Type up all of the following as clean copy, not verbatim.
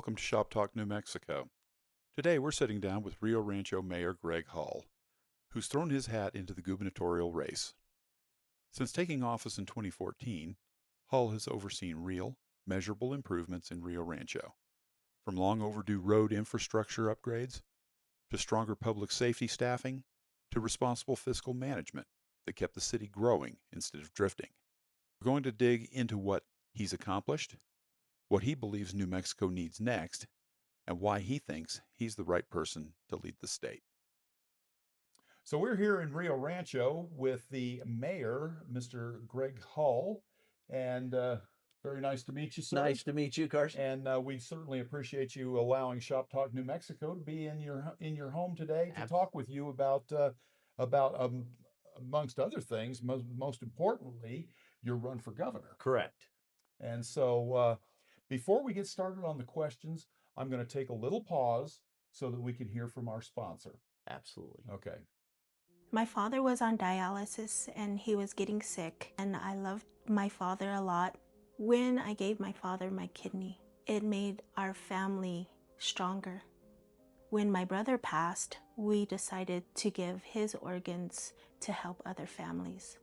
welcome to Shop Talk New Mexico. Today we're sitting down with Rio Rancho Mayor Gregg Hall, who's thrown his hat into the gubernatorial race. Since taking office in 2014, Hall has overseen real, measurable improvements in Rio Rancho, from long overdue road infrastructure upgrades, to stronger public safety staffing, to responsible fiscal management that kept the city growing instead of drifting. We're going to dig into what he's accomplished, what he believes New Mexico needs next, and why he thinks he's the right person to lead the state. So we're here in Rio Rancho with the mayor, Mr. Gregg Hall, and very nice to meet you, sir. Nice to meet you, Carson. And we certainly appreciate you allowing Shop Talk New Mexico to be in your home today to talk with you about amongst other things, most importantly, your run for governor. Correct. And so before we get started on the questions, I'm going to take a little pause so that we can hear from our sponsor. Absolutely. Okay. My father was on dialysis and he was getting sick, and I loved my father a lot. When I gave my father my kidney, it made our family stronger. When my brother passed, we decided to give his organs to help other families.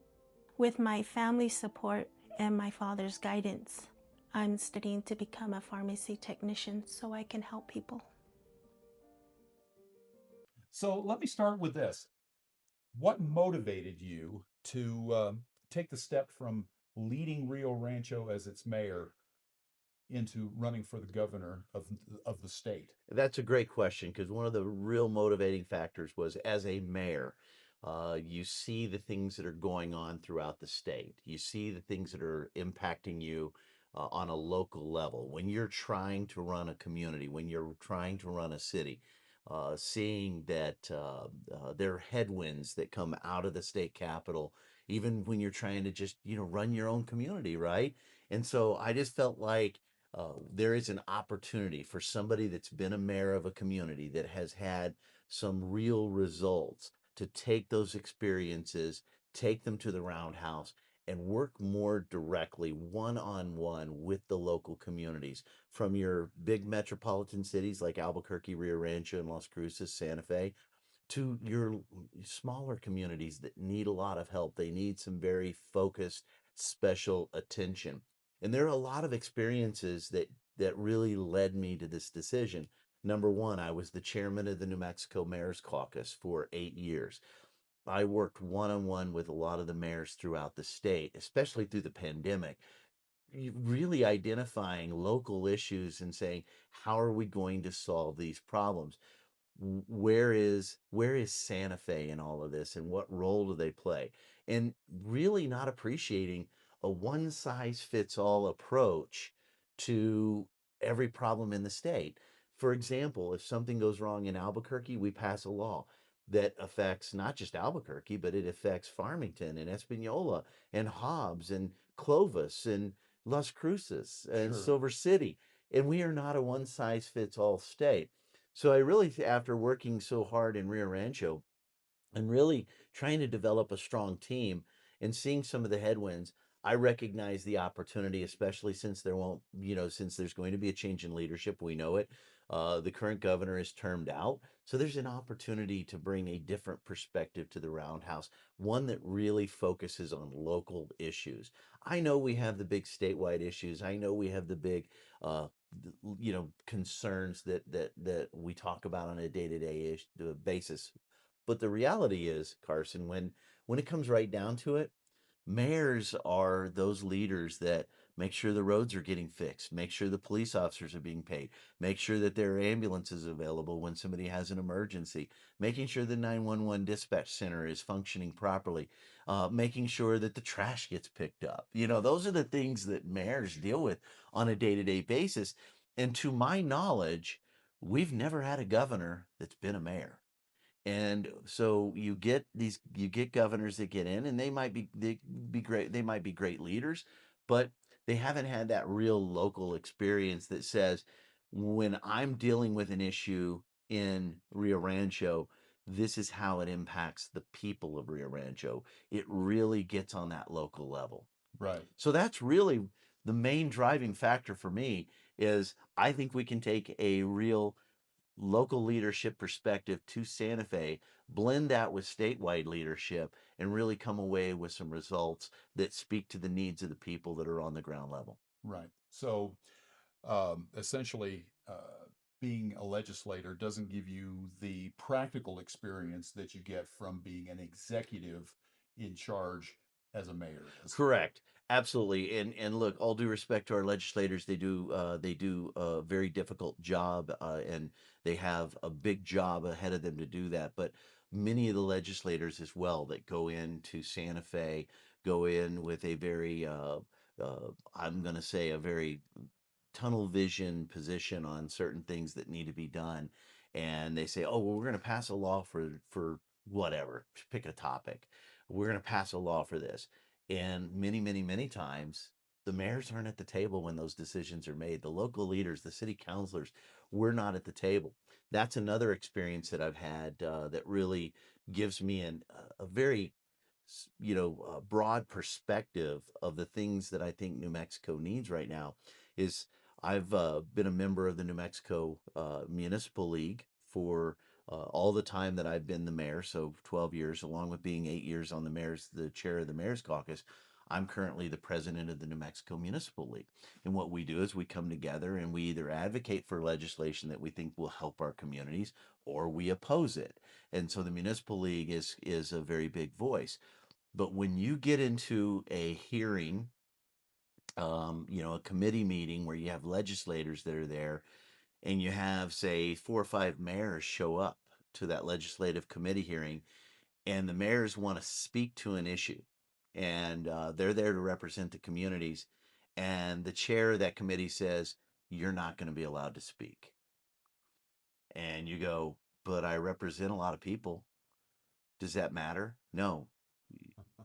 With my family's support and my father's guidance, I'm studying to become a pharmacy technician so I can help people. So let me start with this. What motivated you to take the step from leading Rio Rancho as its mayor into running for the governor of the state? That's a great question, because one of the real motivating factors was, as a mayor, you see the things that are going on throughout the state. You see the things that are impacting you on a local level. When you're trying to run a community, when you're trying to run a city, seeing that there are headwinds that come out of the state capitol, even when you're trying to just, run your own community, right? And so I just felt like there is an opportunity for somebody that's been a mayor of a community that has had some real results to take those experiences, take them to the roundhouse, and work more directly one-on-one with the local communities, from your big metropolitan cities like Albuquerque, Rio Rancho, and Las Cruces, Santa Fe, to your smaller communities that need a lot of help. They need some very focused, special attention. And there are a lot of experiences that really led me to this decision. Number one, I was the chairman of the New Mexico Mayor's Caucus for 8 years. I worked one-on-one with a lot of the mayors throughout the state, especially through the pandemic, really identifying local issues and saying, how are we going to solve these problems? Where is Santa Fe in all of this, and what role do they play? And really not appreciating a one size fits all approach to every problem in the state. For example, if something goes wrong in Albuquerque, we pass a law that affects not just Albuquerque, but it affects Farmington and Espanola and Hobbs and Clovis and Las Cruces and Sure. Silver City. And we are not a one size fits all state. So I really, after working so hard in Rio Rancho and really trying to develop a strong team and seeing some of the headwinds, I recognize the opportunity, especially since since there's going to be a change in leadership. We know it. The current governor is termed out. So there's an opportunity to bring a different perspective to the roundhouse, one that really focuses on local issues. I know we have the big statewide issues. I know we have the big concerns that we talk about on a day-to-day basis. But the reality is, Carson, when it comes right down to it, mayors are those leaders that make sure the roads are getting fixed, make sure the police officers are being paid, make sure that there are ambulances available when somebody has an emergency, making sure the 911 dispatch center is functioning properly, making sure that the trash gets picked up. Those are the things that mayors deal with on a day-to-day basis. And to my knowledge, we've never had a governor that's been a mayor. And so you get governors that get in, and they be great. They might be great leaders, but they haven't had that real local experience that says, when I'm dealing with an issue in Rio Rancho, this is how it impacts the people of Rio Rancho. It really gets on that local level. Right. So that's really the main driving factor for me. is I think we can take a real local leadership perspective to Santa Fe, blend that with statewide leadership, and really come away with some results that speak to the needs of the people that are on the ground level. Right. So essentially, being a legislator doesn't give you the practical experience that you get from being an executive in charge as a mayor is. Correct. Absolutely. And look, all due respect to our legislators, they do a very difficult job, and they have a big job ahead of them to do that. But many of the legislators as well that go into Santa Fe go in with a very I'm going to say a very tunnel vision position on certain things that need to be done, and they say, oh well, we're going to pass a law for whatever, pick a topic, we're going to pass a law for this. And many times the mayors aren't at the table when those decisions are made. The local leaders, the city councilors, we're not at the table. That's another experience that I've had that really gives me a very broad perspective of the things that I think New Mexico needs right now. Is I've been a member of the New Mexico Municipal League for all the time that I've been the mayor, so 12 years, along with being 8 years on the chair of the mayor's caucus. I'm currently the president of the New Mexico Municipal League. And what we do is we come together and we either advocate for legislation that we think will help our communities, or we oppose it. And so the Municipal League is a very big voice. But when you get into a hearing, a committee meeting where you have legislators that are there, and you have, say, 4 or 5 mayors show up to that legislative committee hearing, and the mayors want to speak to an issue, and they're there to represent the communities, and the chair of that committee says, you're not going to be allowed to speak. And you go, but I represent a lot of people. Does that matter? No.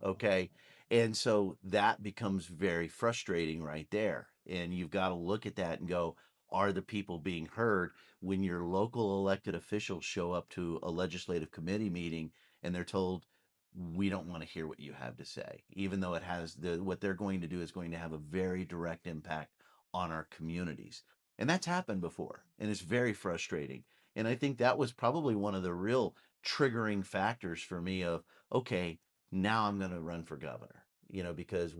Okay. And so that becomes very frustrating right there. And you've got to look at that and go, are the people being heard when your local elected officials show up to a legislative committee meeting and they're told, we don't want to hear what you have to say, even though what they're going to do is going to have a very direct impact on our communities. And that's happened before, and it's very frustrating. And I think that was probably one of the real triggering factors for me of, okay, now I'm going to run for governor, because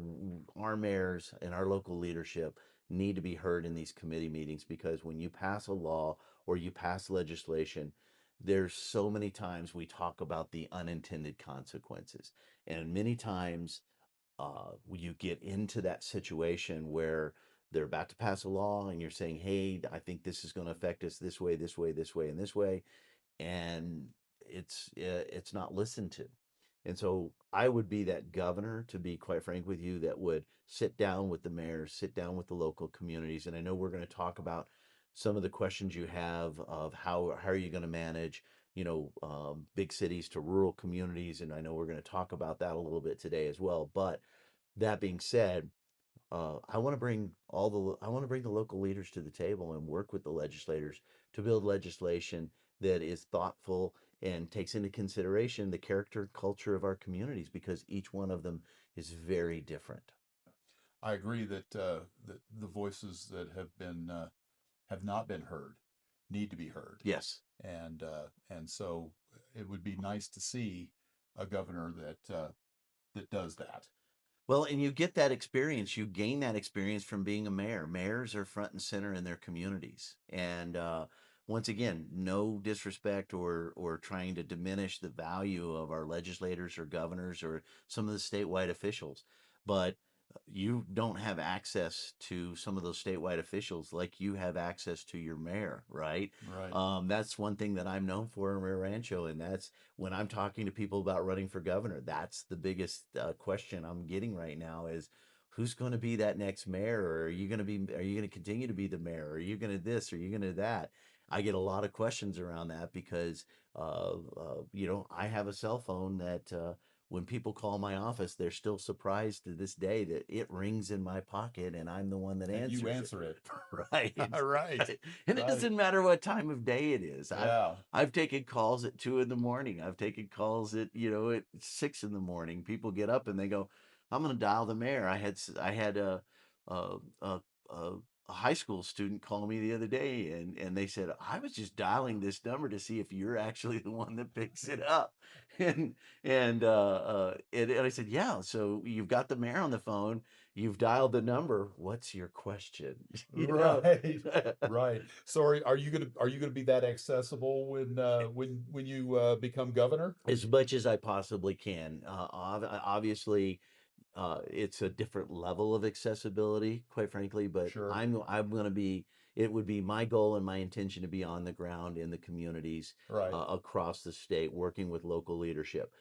our mayors and our local leadership need to be heard in these committee meetings, because when you pass a law or you pass legislation, there's so many times we talk about the unintended consequences. And many times you get into that situation where they're about to pass a law and you're saying, hey, I think this is going to affect us this way, this way, this way, and this way. And it's not listened to. And so I would be that governor, to be quite frank with you, that would sit down with the mayors, sit down with the local communities. And I know we're going to talk about some of the questions you have of how are you going to manage, big cities to rural communities. And I know we're going to talk about that a little bit today as well. But that being said, I want to bring the local leaders to the table and work with the legislators to build legislation that is thoughtful and takes into consideration the character and culture of our communities, because each one of them is very different. I agree that the voices that have not been heard need to be heard, Yes. and so it would be nice to see a governor that does that. Well, and you get that experience. You gain that experience from being a mayor. Mayors are front and center in their communities. And once again, no disrespect or trying to diminish the value of our legislators or governors or some of the statewide officials, but you don't have access to some of those statewide officials like you have access to your mayor, right? Right. That's one thing that I'm known for in Rio Rancho, and that's when I'm talking to people about running for governor. That's the biggest question I'm getting right now is who's going to be that next mayor, or are you going to continue to be the mayor? Or are you going to this? Or are you going to that? I get a lot of questions around that because, I have a cell phone that when people call my office, they're still surprised to this day that it rings in my pocket and I'm the one that And answers you answer it. Right. Right. And it doesn't matter what time of day it is. Yeah. I've taken calls at 2 in the morning. I've taken calls at 6 in the morning. People get up and they go, I'm going to dial the mayor. I had a, a a high school student called me the other day, and they said, I was just dialing this number to see if you're actually the one that picks it up. And and I said, yeah, so you've got the mayor on the phone, you've dialed the number. What's your question? You know? Right, right. So are you gonna be that accessible when you become governor? As much as I possibly can. Obviously, it's a different level of accessibility, quite frankly, but Sure. I'm going to be. It would be my goal and my intention to be on the ground in the communities Right. across the state, working with local leadership.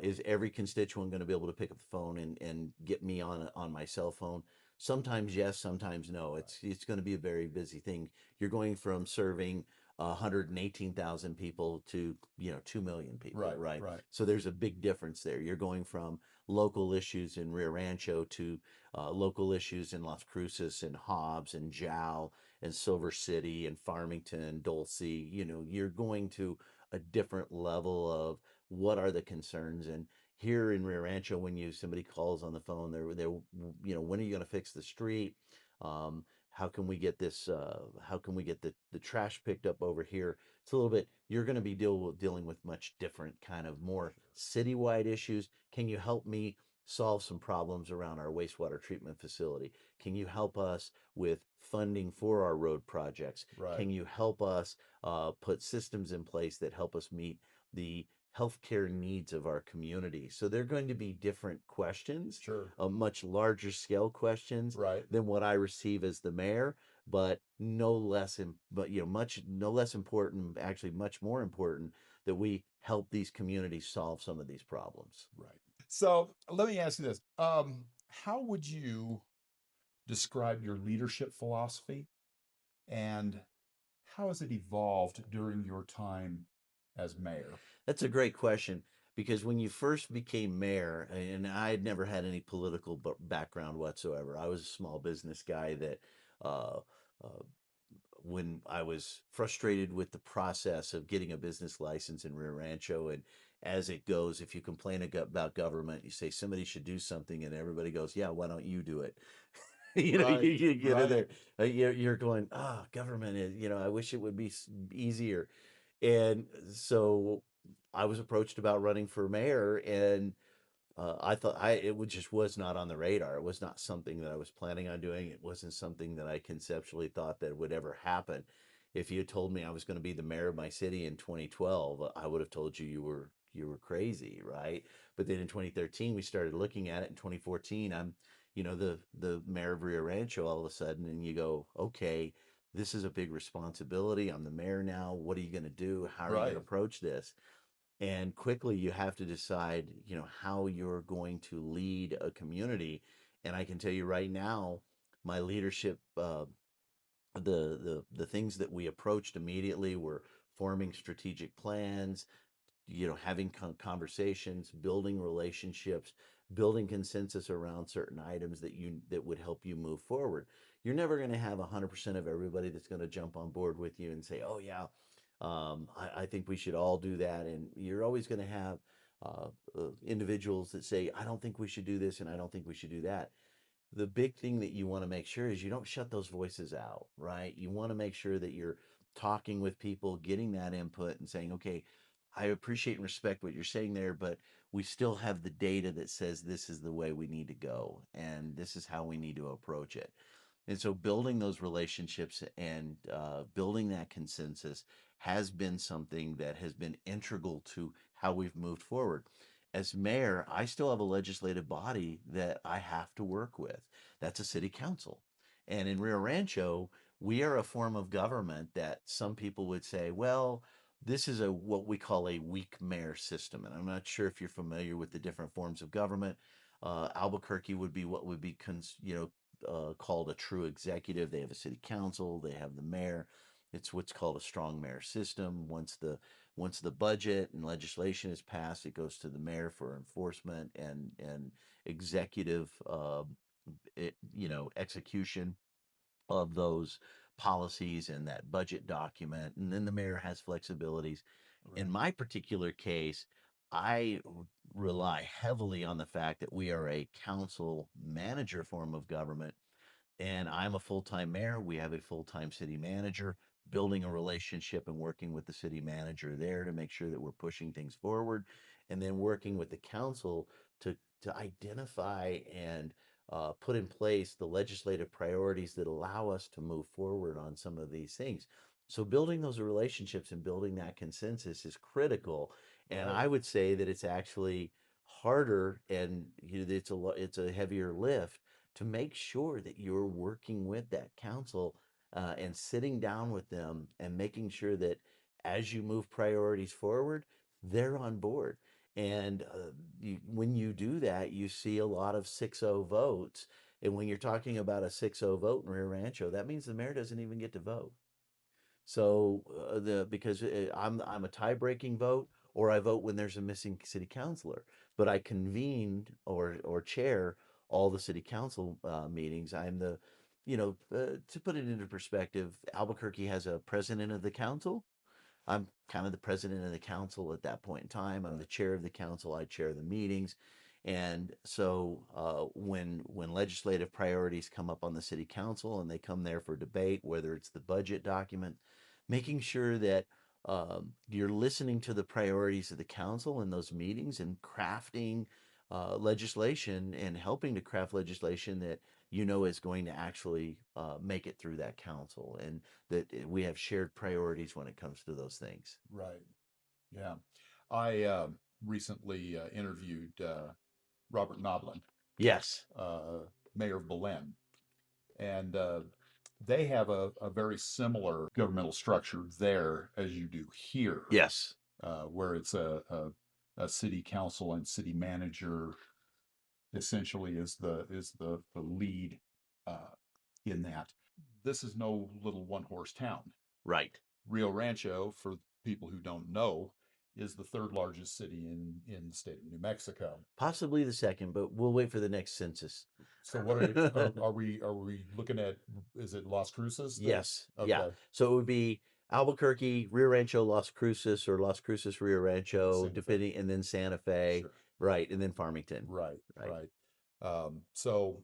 Is every constituent going to be able to pick up the phone and get me on my cell phone? Sometimes yes, sometimes no. It's going to be a very busy thing. You're going from serving 118,000 people to 2 million people, Right. right? Right. So there's a big difference there. You're going from local issues in Rio Rancho to local issues in Las Cruces and Hobbs and Jow and Silver City and Farmington, Dulce. You're going to a different level of what are the concerns. And here in Rio Rancho, when somebody calls on the phone, when are you going to fix the street? How can we get this? How can we get the trash picked up over here? It's a little bit. You're going to be dealing with much different kind of more citywide issues. Can you help me solve some problems around our wastewater treatment facility? Can you help us with funding for our road projects? Right. Can you help us put systems in place that help us meet the healthcare needs of our community? So they're going to be different questions, Sure. much larger scale questions Right. than what I receive as the mayor, but no less, but much no less important, actually much more important, that we help these communities solve some of these problems. Right. So let me ask you this. How would you describe your leadership philosophy and how has it evolved during your time as mayor? That's a great question, because when you first became mayor, and I had never had any political background whatsoever. I was a small business guy that uh, uh, when I was frustrated with the process of getting a business license in Rio Rancho, and as it goes, if you complain about government, you say somebody should do something, and everybody goes, "Yeah, why don't you do it?" Right. You get in Right. there, you're going, "Ah, government is, I wish it would be easier." And so I was approached about running for mayor, and I thought it would just was not on the radar. It was not something that I was planning on doing. It wasn't something that I conceptually thought that would ever happen. If you had told me I was going to be the mayor of my city in 2012, I would have told you you were crazy, right? But then in 2013 we started looking at it. In 2014, I'm the mayor of Rio Rancho all of a sudden, and you go, okay, this is a big responsibility. I'm the mayor now. What are you going to do? How are you going to Right. approach this? And quickly you have to decide how you're going to lead a community. And I can tell you right now, my leadership, the things that we approached immediately were forming strategic plans, having conversations, building relationships, building consensus around certain items that would help you move forward. You're never going to have 100% of everybody that's going to jump on board with you and say, oh yeah, I think we should all do that. And you're always going to have individuals that say, I don't think we should do this and I don't think we should do that. The big thing that you want to make sure is you don't shut those voices out, right? You want to make sure that you're talking with people, getting that input and saying, okay, I appreciate and respect what you're saying there, but we still have the data that says this is the way we need to go and this is how we need to approach it. And so building those relationships and building that consensus has been something that has been integral to how we've moved forward. As mayor, I still have a legislative body that I have to work with. That's a city council. And in Rio Rancho, we are a form of government that some people would say, well, this is what we call a weak mayor system. And I'm not sure if you're familiar with the different forms of government. Albuquerque would be what would be called a true executive. They have a city council. They have the mayor. It's what's called a strong mayor system. Once the budget and legislation is passed, it goes to the mayor for enforcement and executive execution of those policies and that budget document. And then the mayor has flexibilities. In Right. my particular case, I rely heavily on the fact that we are a council manager form of government, and I'm a full-time mayor. We have a full-time city manager, building a relationship and working with the city manager there to make sure that we're pushing things forward, and then working with the council to identify and put in place the legislative priorities that allow us to move forward on some of these things. So building those relationships and building that consensus is critical. And I Right. would say that it's actually harder, and it's a heavier lift to make sure that you're working with that council and sitting down with them and making sure that as you move priorities forward, they're on board. And when you do that, you see a lot of 6-0 votes. And when you're talking about a 6-0 vote in Rio Rancho, that means the mayor doesn't even get to vote. So the because I'm a tie-breaking vote, or I vote when there's a missing city councilor, but I convened or chair all the city council meetings. I'm the, to put it into perspective, Albuquerque has a president of the council. I'm kind of the president of the council at that point in time. I'm the chair of the council. I chair the meetings. And so when legislative priorities come up on the city council and they come there for debate, whether it's the budget document, making sure that you're listening to the priorities of the council in those meetings and crafting legislation and helping to craft legislation that is going to actually make it through that council, and that we have shared priorities when it comes to those things. Right. Yeah. I recently interviewed Robert Noblin, Yes. mayor of Belen, and they have a very similar governmental structure there as you do here, Yes. where it's a city council and city manager essentially is the lead uh, in that. This is no little one horse town. Right. Rio Rancho, for people who don't know, is the third largest city in the state of New Mexico. Possibly the second, but we'll wait for the next census. So what are we looking at? Is it Las Cruces? Yes. Okay. Yeah. So it would be Albuquerque, Rio Rancho, Las Cruces, or Las Cruces, Rio Rancho, Santa Fe. depending, and then Santa Fe, Sure. right, and then Farmington. Right. Right. Right. So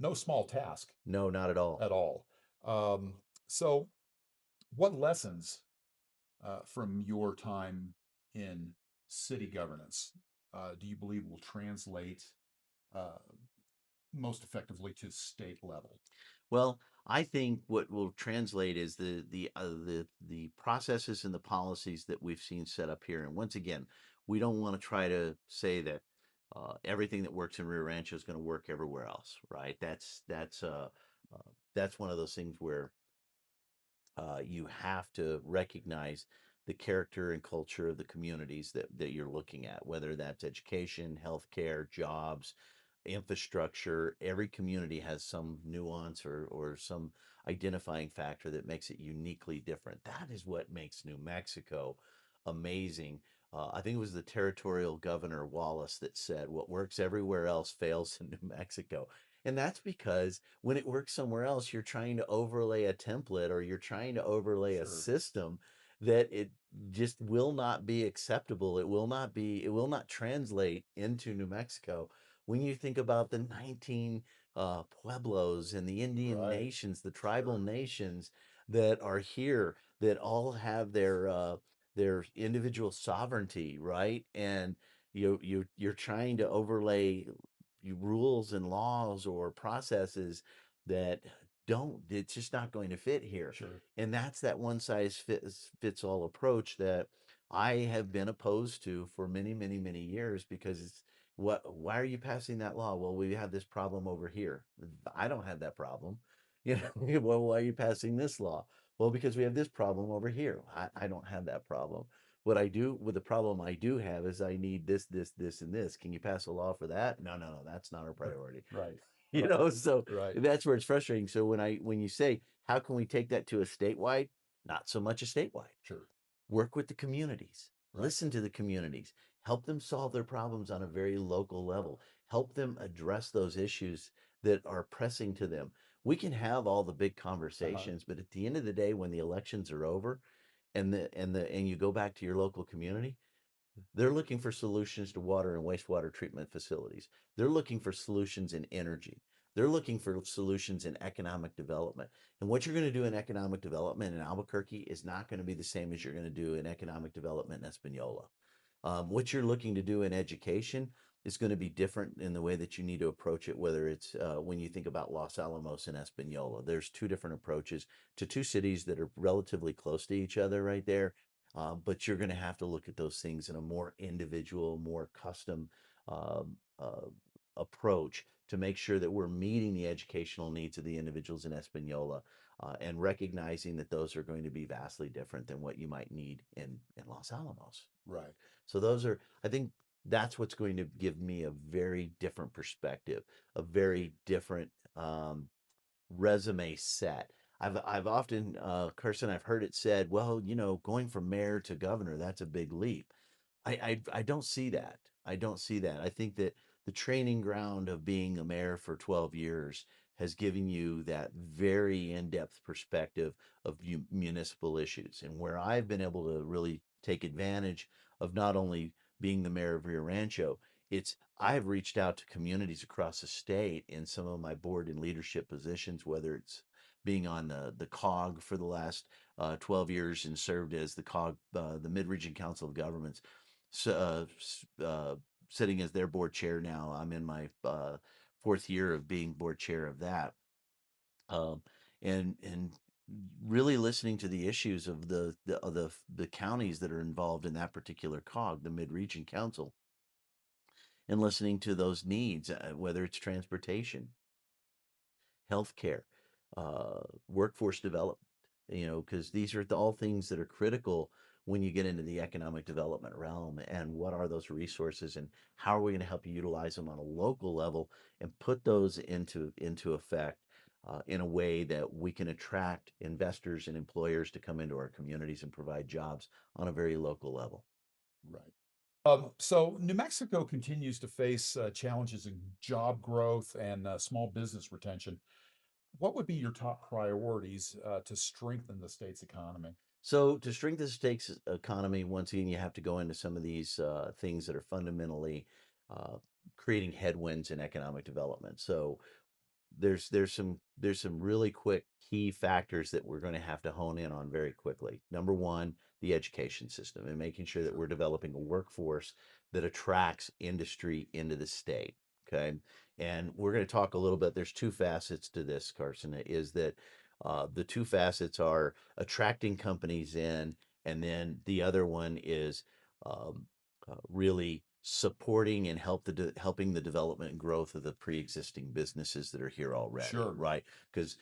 no small task No, not at all. at all. So what lessons from your time in city governance do you believe will translate uh, most effectively to state level? Well, I think what will translate is the processes and the policies that we've seen set up here. And once again, we don't want to try to say that everything that works in Rio Rancho is going to work everywhere else, right? That's one of those things where you have to recognize the character and culture of the communities that you're looking at, whether that's education, healthcare, jobs, infrastructure. Every community has some nuance or some identifying factor that makes it uniquely different. That is what makes New Mexico amazing. I think it was the territorial governor Wallace that said, "What works everywhere else fails in New Mexico." And that's because when it works somewhere else, you're trying to overlay a template or you're trying to overlay a Sure. system that it just will not be acceptable. It will not translate into New Mexico. When you think about the 19 pueblos and the Indian Right. nations, the tribal Sure. nations that are here, that all have their individual sovereignty, right? And you're trying to overlay rules and laws or processes that it's just not going to fit here. Sure. And that's that one size fits all approach that I have been opposed to for many, many, many years, because why are you passing that law? Well, we have this problem over here. I don't have that problem. Well, why are you passing this law? Well, because we have this problem over here. I don't have that problem. With the problem I do have is I need this, this, this, and this. Can you pass a law for that? No, no, no, that's not our priority. Right. So Right. that's where it's frustrating. So when you say, how can we take that to a statewide? Not so much a statewide. Sure. Work with the communities. Right. Listen to the communities. Help them solve their problems on a very local level. Help them address those issues that are pressing to them. We can have all the big conversations, but at the end of the day, when the elections are over and you go back to your local community, they're looking for solutions to water and wastewater treatment facilities. They're looking for solutions in energy. They're looking for solutions in economic development. And what you're going to do in economic development in Albuquerque is not going to be the same as you're going to do in economic development in Espanola. What you're looking to do in education is going to be different in the way that you need to approach it, whether it's when you think about Los Alamos and Espanola. There's two different approaches to two cities that are relatively close to each other right there. But you're going to have to look at those things in a more individual, more custom um, uh, approach to make sure that we're meeting the educational needs of the individuals in Espanola and recognizing that those are going to be vastly different than what you might need in Los Alamos. Right. So those are, I think that's what's going to give me a very different perspective, a very different resume set. I've often, Carson, I've heard it said, well, going from mayor to governor, that's a big leap. I don't see that. I don't see that. I think that the training ground of being a mayor for 12 years has given you that very in-depth perspective of municipal issues, and where I've been able to really take advantage of not only being the mayor of Rio Rancho, it's I've reached out to communities across the state in some of my board and leadership positions, whether it's being on the COG for the last 12 years and served as the COG, the Mid-Region Council of Governments, sitting as their board chair now. I'm in my fourth year of being board chair of that, um, and really listening to the issues of the counties that are involved in that particular COG, the Mid Region Council, and listening to those needs, whether it's transportation, healthcare, workforce development, because these are all things that are critical when you get into the economic development realm. And what are those resources, and how are we going to help you utilize them on a local level and put those into effect in a way that we can attract investors and employers to come into our communities and provide jobs on a very local level. Right. So New Mexico continues to face challenges in job growth and small business retention. What would be your top priorities to strengthen the state's economy? So to strengthen the state's economy, once again, you have to go into some of these things that are fundamentally uh, creating headwinds in economic development. So there's some really quick key factors that we're going to have to hone in on very quickly. Number one, the education system and making sure that we're developing a workforce that attracts industry into the state. Okay. And we're going to talk a little bit. There's two facets to this, Carson, is that the two facets are attracting companies in, and then the other one is um, really supporting and helping the development and growth of the pre-existing businesses that are here already, Sure. right? Because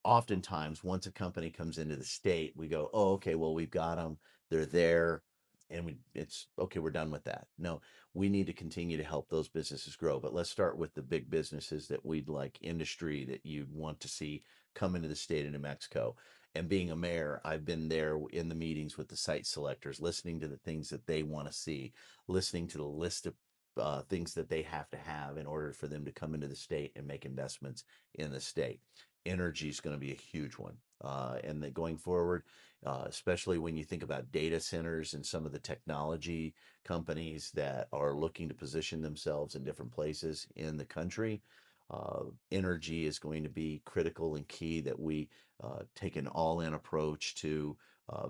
oftentimes once a company comes into the state, we go, oh, okay, well, we've got them, they're there, and it's okay, we're done with that. No, we need to continue to help those businesses grow. But let's start with the big businesses that we'd like, industry that you'd want to see come into the state of New Mexico. And being a mayor, I've been there in the meetings with the site selectors, listening to the things that they want to see, listening to the list of things that they have to have in order for them to come into the state and make investments in the state. Energy is going to be a huge one. And that going forward, especially when you think about data centers and some of the technology companies that are looking to position themselves in different places in the country, energy is going to be critical and key, that we take an all-in approach to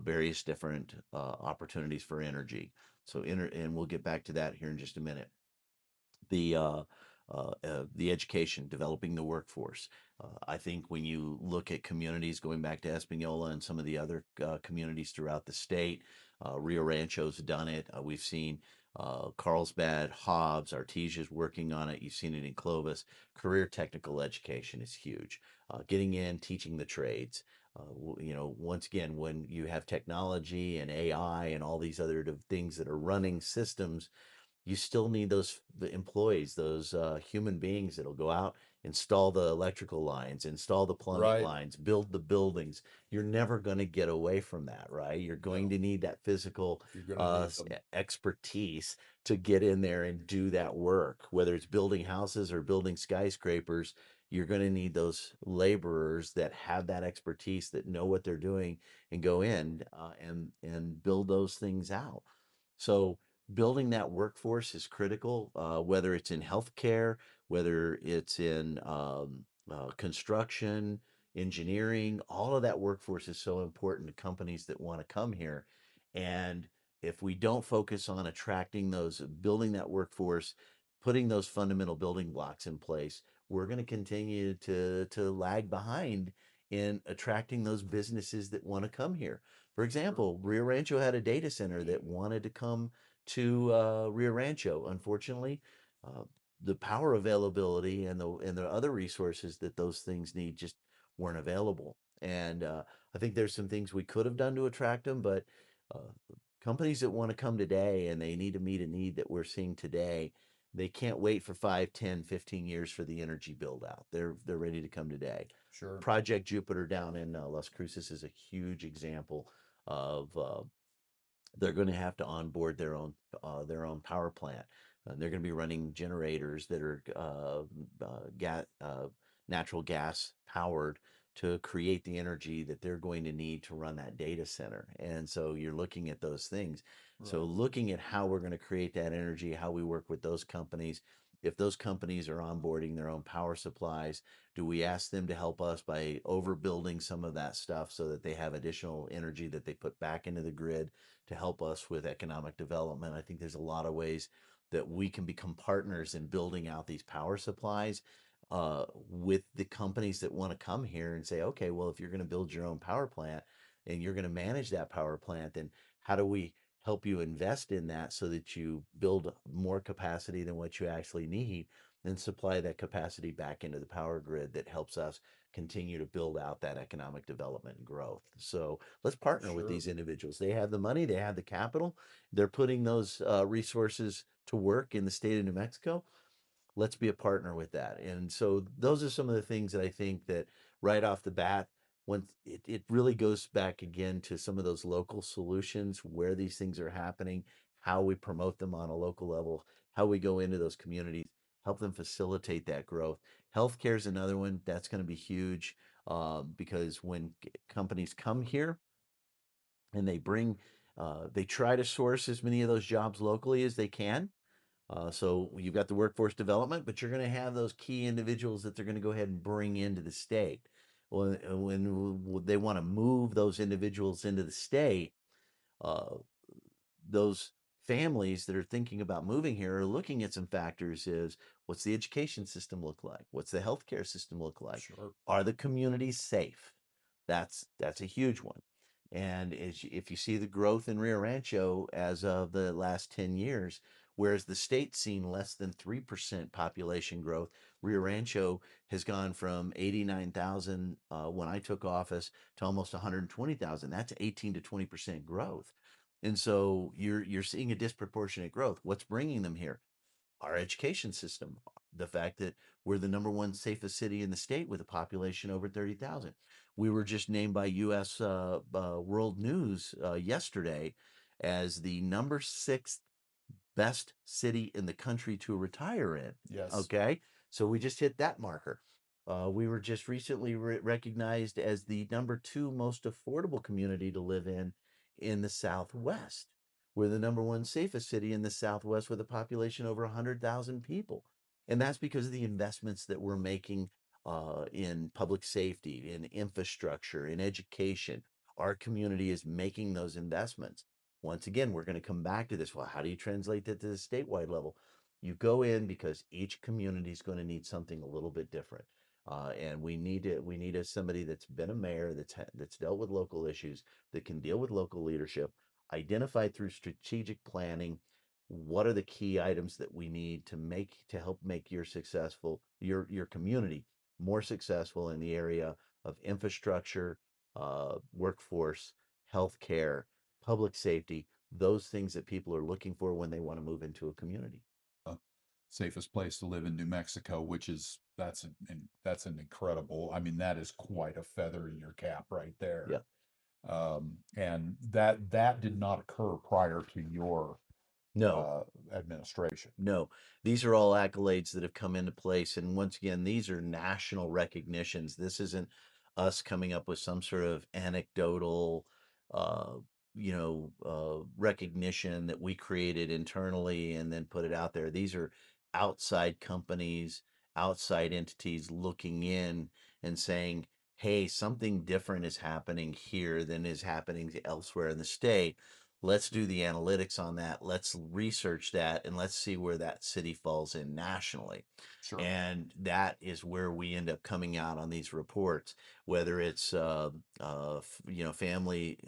various different opportunities for energy. So, and we'll get back to that here in just a minute. The education, developing the workforce. I think when you look at communities, going back to Espanola and some of the other communities throughout the state, Rio Rancho's done it. We've seen Carlsbad, Hobbs, Artesia's working on it. You've seen it in Clovis. Career technical education is huge. Getting in, teaching the trades. Once again, when you have technology and AI and all these other things that are running systems, you still need the employees, those human beings that'll go out, install the electrical lines, install the plumbing Right. lines, build the buildings. You're never going to get away from that, right? You're going No, to need that physical you're going to need them. expertise to get in there and do that work, whether it's building houses or building skyscrapers. You're going to need those laborers that have that expertise, that know what they're doing, and go in and build those things out. So building that workforce is critical, whether it's in healthcare, whether it's in construction, engineering. All of that workforce is so important to companies that want to come here. And if we don't focus on attracting those, building that workforce, putting those fundamental building blocks in place, we're going to continue to lag behind in attracting those businesses that want to come here. For example, Rio Rancho had a data center that wanted to come to Rio Rancho. Unfortunately, uh, the power availability and the other resources that those things need just weren't available. And I think there's some things we could have done to attract them, but uh, companies that want to come today and they need to meet a need that we're seeing today, they can't wait for 5, 10, 15 years for the energy build out. They're ready to come today. Sure. Project Jupiter down in Las Cruces is a huge example of they're going to have to onboard their own power plant. They're going to be running generators that are natural gas powered to create the energy that they're going to need to run that data center. And so you're looking at those things. So Right. looking at how we're going to create that energy, how we work with those companies. If those companies are onboarding their own power supplies, do we ask them to help us by overbuilding some of that stuff so that they have additional energy that they put back into the grid to help us with economic development? I think there's a lot of ways that we can become partners in building out these power supplies with the companies that want to come here and say, okay, well, if you're going to build your own power plant and you're going to manage that power plant, then how do we help you invest in that so that you build more capacity than what you actually need and supply that capacity back into the power grid that helps us continue to build out that economic development and growth. So let's partner with Sure. these individuals. They have the money, they have the capital, they're putting those resources to work in the state of New Mexico. Let's be a partner with that. And so those are some of the things that I think that right off the bat, when it really goes back again to some of those local solutions, where these things are happening, how we promote them on a local level, how we go into those communities, help them facilitate that growth. Healthcare is another one that's going to be huge, because when companies come here and they try to source as many of those jobs locally as they can. So you've got the workforce development, but you're going to have those key individuals that they're going to go ahead and bring into the state. When they want to move those individuals into the state, uh, those families that are thinking about moving here are looking at some factors: is what's the education system look like? What's the healthcare system look like? Sure. Are the communities safe? That's a huge one. And if you see the growth in Rio Rancho as of the last 10 years, whereas the state's seen less than 3% population growth, Rio Rancho has gone from 89,000 when I took office to almost 120,000. That's 18 to 20% growth. And so you're seeing a disproportionate growth. What's bringing them here? Our education system, the fact that we're the number one safest city in the state with a population over 30,000. We were just named by U.S. World News yesterday as the number 6 best city in the country to retire in. Yes. Okay. So we just hit that marker. We were just recently recognized as the number 2 most affordable community to live in the Southwest. We're the number 1 safest city in the Southwest with a population over 100,000 people. And that's because of the investments that we're making in public safety, in infrastructure, in education. Our community is making those investments. Once again, we're going to come back to this. Well, how do you translate that to the statewide level? You go in because each community is going to need something a little bit different. And we need somebody that's been a mayor, that's dealt with local issues, that can deal with local leadership, identify through strategic planning what are the key items that we need to help make your community more successful in the area of infrastructure, workforce, healthcare, public safety, those things that people are looking for when they want to move into a community. Uh, Safest place to live in New Mexico, which is that's an incredible. I mean, that is quite a feather in your cap right there. Yeah. And that did not occur prior to your No, administration. no. These are all accolades that have come into place. And once again, these are national recognitions. This isn't us coming up with some sort of anecdotal uh, recognition that we created internally and then put it out there. These are outside companies, outside entities looking in and saying, hey, something different is happening here than is happening elsewhere in the state. Let's do the analytics on that. Let's research that and let's see where that city falls in nationally. Sure. And that is where we end up coming out on these reports, whether it's family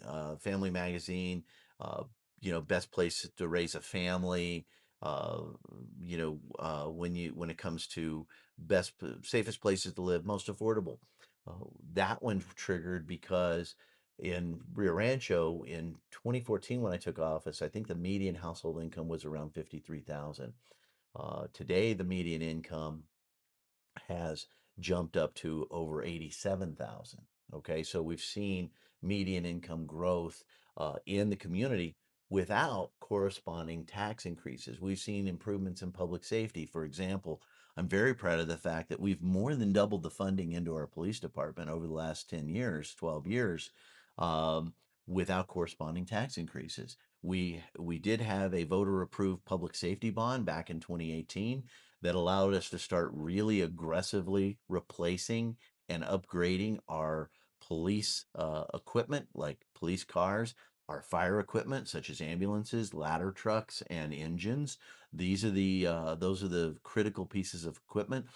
magazine, uh, best place to raise a family. Uh, when it comes to safest places to live, most affordable. Uh, that one triggered because in Rio Rancho in 2014, when I took office, I think the median household income was around 53,000. Today, the median income has jumped up to over 87,000. Okay, so we've seen median income growth in the community without corresponding tax increases. We've seen improvements in public safety. For example, I'm very proud of the fact that we've more than doubled the funding into our police department over the last 10 years, 12 years, um, without corresponding tax increases. We did have a voter approved public safety bond back in 2018 that allowed us to start really aggressively replacing and upgrading our police equipment, like police cars, our fire equipment, such as ambulances, ladder trucks, and engines. Those are the critical pieces of equipment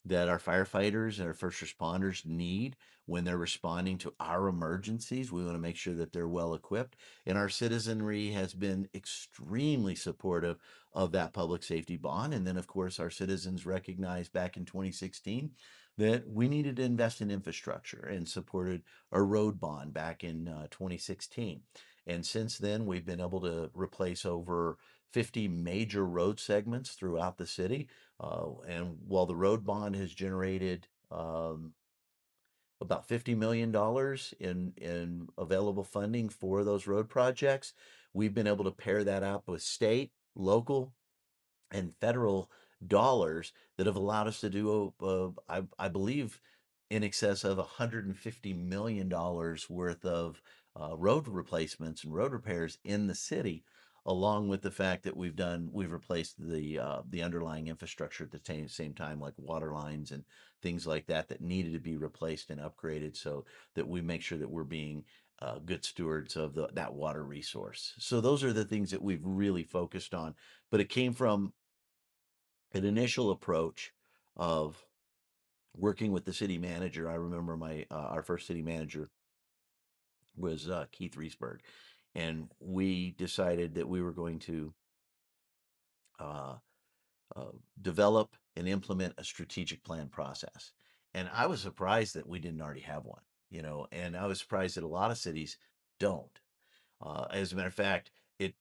that our firefighters and our first responders need when they're responding to our emergencies. We want to make sure that they're well equipped. And our citizenry has been extremely supportive of that public safety bond. And then, of course, our citizens recognized back in 2016 that we needed to invest in infrastructure and supported a road bond back in 2016. And since then, we've been able to replace over 50 major road segments throughout the city. And while the road bond has generated about $50 million in available funding for those road projects, we've been able to pair that up with state, local, and federal dollars that have allowed us to do, I believe, in excess of $150 million worth of road replacements and road repairs in the city, along with the fact that we've replaced the underlying infrastructure at the same time, like water lines and things like that that needed to be replaced and upgraded, so that we make sure that we're being good stewards of that water resource. So those are the things that we've really focused on, but it came from an initial approach of working with the city manager. I remember my our first city manager was Keith Riesberg, and we decided that we were going to uh, uh, develop and implement a strategic plan process. And I was surprised that we didn't already have one, and I was surprised that a lot of cities don't. As a matter of fact, it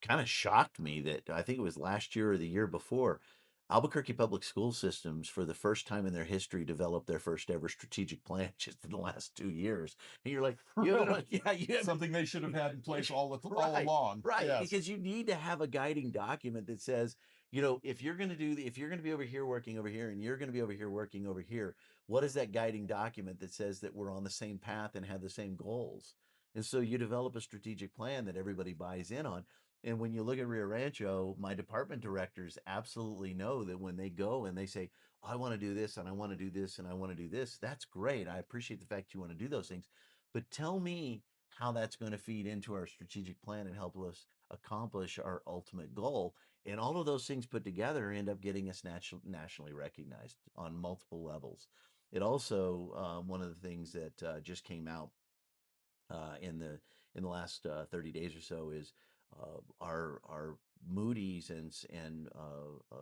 kind of shocked me that I think it was last year or the year before, Albuquerque Public School Systems, for the first time in their history, developed their first ever strategic plan just in the last 2 years. And you're like, you Really? haven't, yeah, you haven't. Something they should have had in place all Right, along. right. Yes. Because you need to have a guiding document that says, if you're going to if you're going to be over here working over here and you're going to be over here working over here, what is that guiding document that says that we're on the same path and have the same goals? And so you develop a strategic plan that everybody buys in on. And when you look at Rio Rancho, my department directors absolutely know that when they go and they say, I want to do this and I want to do this and I want to do this, that's great. I appreciate the fact you want to do those things. But tell me how that's going to feed into our strategic plan and help us accomplish our ultimate goal. And all of those things put together end up getting us nationally recognized on multiple levels. It also, one of the things that just came out in the last 30 days or so is our Moody's and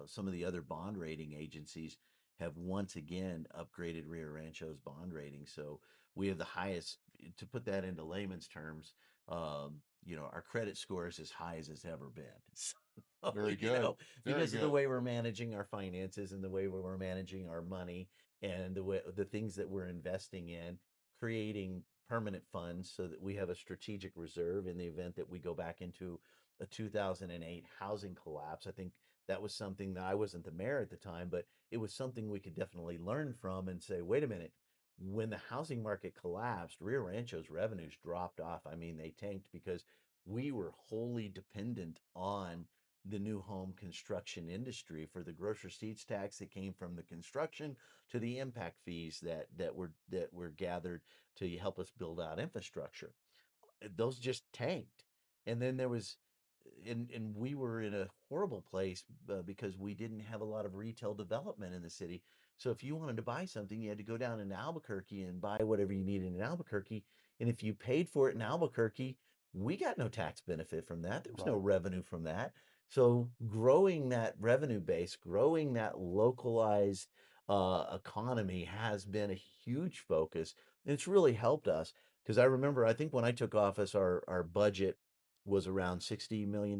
some of the other bond rating agencies have once again upgraded Rio Rancho's bond rating. So we have the highest. To put that into layman's terms, our credit score is as high as it's ever been. So, Very good. Very because of the good. way we're managing our finances and the way we're managing our money and the things that we're investing in, creating permanent funds so that we have a strategic reserve in the event that we go back into a 2008 housing collapse. I think that was something that I wasn't the mayor at the time, but it was something we could definitely learn from and say, wait a minute, When the housing market collapsed, Rio Rancho's revenues dropped off. I mean, they tanked because we were wholly dependent on the new home construction industry for the gross receipts tax that came from the construction to the impact fees that were gathered to help us build out infrastructure. Those just tanked. And then there was, and we were in a horrible place because we didn't have a lot of retail development in the city. So if you wanted to buy something, you had to go down in Albuquerque and buy whatever you needed in Albuquerque. And if you paid for it in Albuquerque, we got no tax benefit from that. There was no Right. revenue from that. So growing that revenue base, growing that localized economy has been a huge focus. And it's really helped us because I remember, I think when I took office, our budget was around $60 million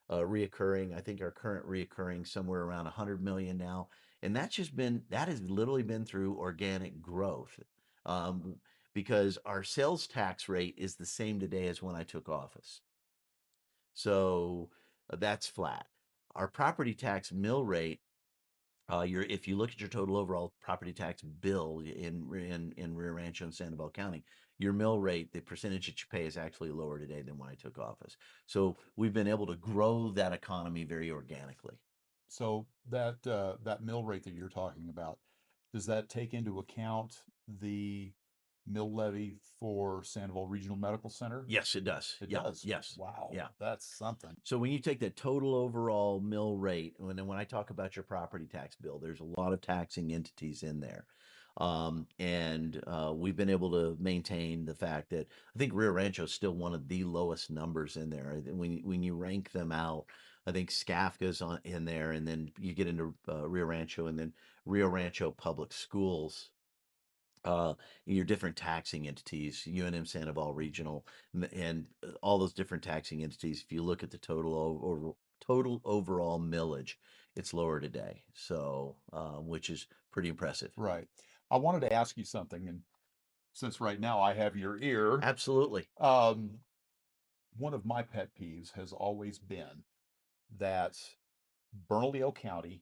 reoccurring. I think our current reoccurring somewhere around 100 million now, and that has literally been through organic growth, um, because our sales tax rate is the same today as when I took office. So that's flat. Our property tax mill rate, if you look at your total overall property tax bill in Rio Rancho and Sandoval County, your mill rate, the percentage that you pay, is actually lower today than when I took office. So we've been able to grow that economy very organically. So that mill rate that you're talking about, does that take into account the mill levy for Sandoval Regional Medical Center? Yes, it does. It Yeah. does. Yes. Wow, Yeah. that's something. So when you take the total overall mill rate, when I talk about your property tax bill, there's a lot of taxing entities in there. And we've been able to maintain the fact that I think Rio Rancho is still one of the lowest numbers in there. When you rank them out, I think Skafka's in there, and then you get into Rio Rancho, and then Rio Rancho Public Schools, uh, your different taxing entities, UNM Sandoval Regional, and all those different taxing entities. If you look at the total overall millage, it's lower today. So, which is pretty impressive. Right. I wanted to ask you something, and since right now I have your ear, Absolutely. um, one of my pet peeves has always been that Bernalillo County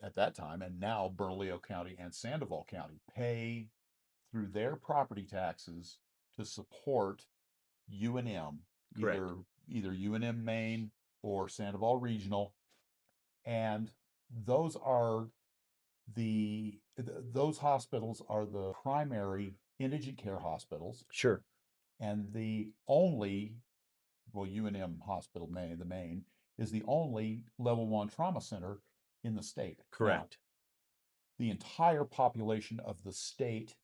at that time, and now Bernalillo County and Sandoval County, pay through their property taxes to support UNM, Correct. either UNM Maine or Sandoval Regional, and those are those hospitals are the primary indigent care hospitals, Sure. and the only, well, UNM Hospital Maine, the Maine, is the only level one trauma center in the state. Now, Correct. the entire population of the state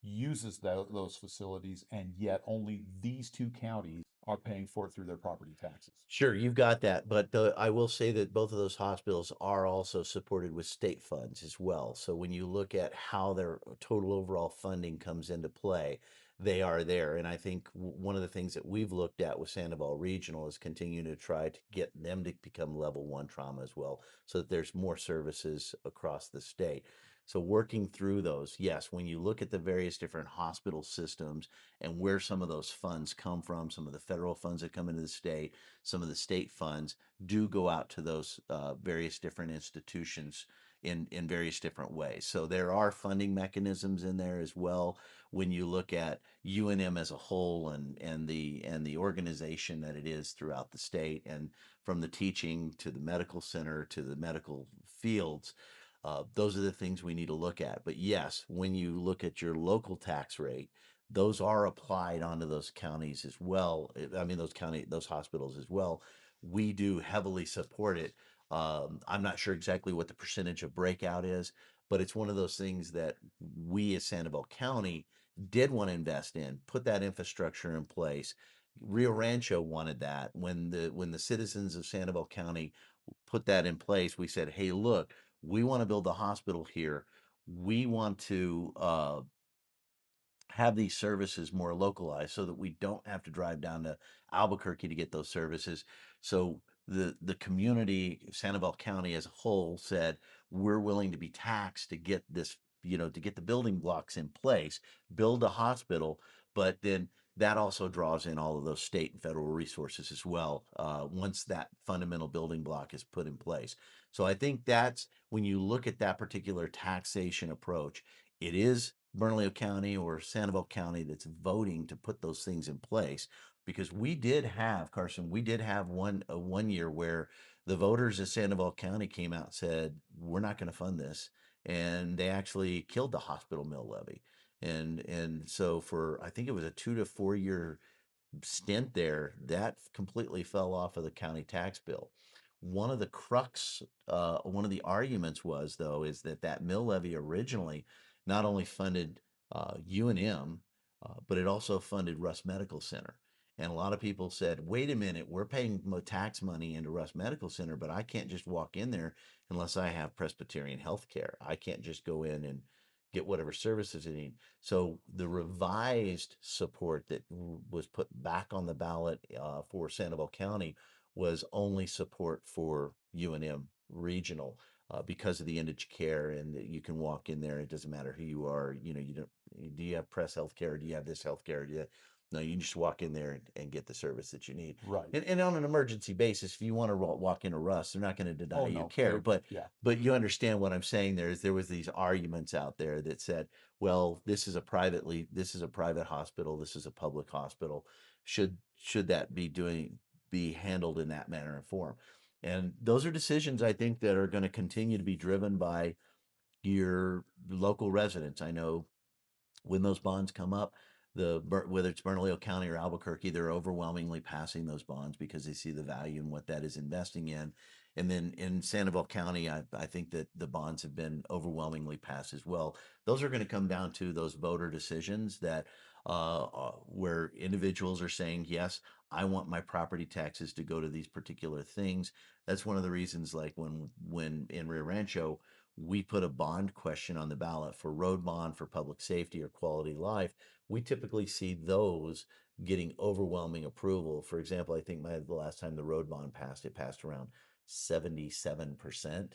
uses those facilities, and yet only these two counties are paying for it through their property taxes. Sure, you've got that, but I will say that both of those hospitals are also supported with state funds as well. So when you look at how their total overall funding comes into play, they are there. And I think one of the things that we've looked at with Sandoval Regional is continuing to try to get them to become level one trauma as well, so that there's more services across the state. So working through those, yes, when you look at the various different hospital systems and where some of those funds come from, some of the federal funds that come into the state, some of the state funds do go out to those various different institutions in various different ways. So there are funding mechanisms in there as well. When you look at UNM as a whole, and the organization that it is throughout the state, and from the teaching to the medical center to the medical fields, those are the things we need to look at. But yes, when you look at your local tax rate, those are applied onto those counties as well. I mean, those hospitals as well. We do heavily support it. I'm not sure exactly what the percentage of breakout is, but it's one of those things that we as Sandoval County did want to invest in, put that infrastructure in place. Rio Rancho wanted that. When the citizens of Sandoval County put that in place, we said, "Hey, look, we want to build a hospital here. We want to have these services more localized so that we don't have to drive down to Albuquerque to get those services." So the community, Sandoval County as a whole, said, we're willing to be taxed to get this, to get the building blocks in place, build a hospital, but then that also draws in all of those state and federal resources as well, once that fundamental building block is put in place. So I think that's when you look at that particular taxation approach, it is Bernalillo County or Sandoval County that's voting to put those things in place. Because we did have, Carson, we did have one year where the voters of Sandoval County came out and said, we're not going to fund this. And they actually killed the hospital mill levy. And so for, I think it was a 2 to 4 year stint there, that completely fell off of the county tax bill. One of the one of the arguments was, though, is that that mill levy originally not only funded UNM, but it also funded Russ Medical Center. And a lot of people said, wait a minute, we're paying tax money into Russ Medical Center, but I can't just walk in there unless I have Presbyterian health care. I can't just go in and get whatever services I need. So the revised support that was put back on the ballot for Sandoval County was only support for UNM regional because of the indigent care, and that you can walk in there. It doesn't matter who you are. You know, you don't. Do you have press health care? Do you have this health care? No, you just walk in there and get the service that you need. Right. And on an emergency basis, if you want to walk into Russ, they're not going to deny Oh, you no. care. But Yeah. but you understand what I'm saying. There was these arguments out there that said, well, this is a private hospital, this is a public hospital. Should that be handled in that manner and form? And those are decisions, I think, that are going to continue to be driven by your local residents. I know when those bonds come up, whether it's Bernalillo County or Albuquerque, they're overwhelmingly passing those bonds because they see the value in what that is investing in. And then in Sandoval County, I think that the bonds have been overwhelmingly passed as well. Those are going to come down to those voter decisions that where individuals are saying, yes, I want my property taxes to go to these particular things. That's one of the reasons, like when in Rio Rancho, we put a bond question on the ballot for road bond, for public safety, or quality life. We typically see those getting overwhelming approval. For example, I think the last time the road bond passed, it passed around 77%.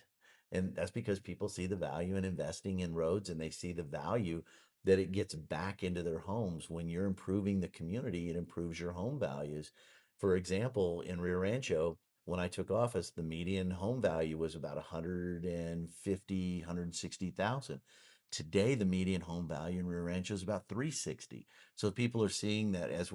And that's because people see the value in investing in roads, and they see the value that it gets back into their homes. When you're improving the community, it improves your home values. For example, in Rio Rancho, when I took office, the median home value was about 150, 160,000. Today, the median home value in Rio Rancho is about 360. So people are seeing that as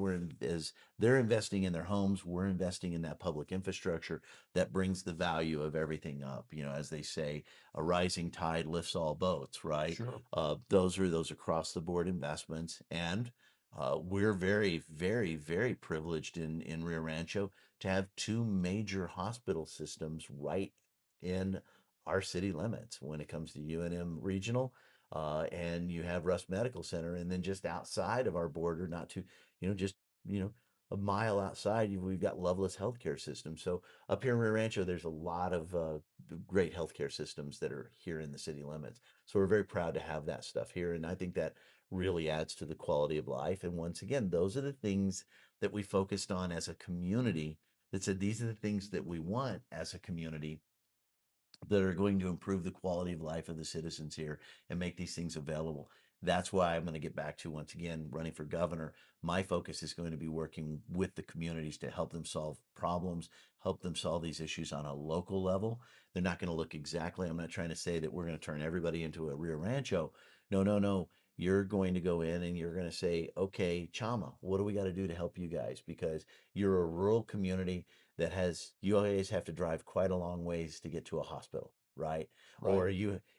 they're investing in their homes, we're investing in that public infrastructure that brings the value of everything up. You know, as they say, a rising tide lifts all boats, right? Sure. Those are those across the board investments, and we're very, very, very privileged in Rio Rancho to have two major hospital systems right in our city limits when it comes to UNM Regional. And you have Russ Medical Center, and then just outside of our border, not too, just, you know, a mile outside, we've got Loveless Healthcare System. So up here in Rio Rancho, there's a lot of great healthcare systems that are here in the city limits. So we're very proud to have that stuff here. And I think that really adds to the quality of life. And once again, those are the things that we focused on as a community that said these are the things that we want as a community that are going to improve the quality of life of the citizens here and make these things available. That's why I'm going to get back to, once again, running for governor. My focus is going to be working with the communities to help them solve problems, help them solve these issues on a local level. They're not going to look exactly, I'm not trying to say that we're going to turn everybody into a Rio Rancho. No, no, no. You're going to go in and you're going to say, okay, Chama, what do we got to do to help you guys? Because you're a rural community that you always have to drive quite a long ways to get to a hospital, right? Right. Or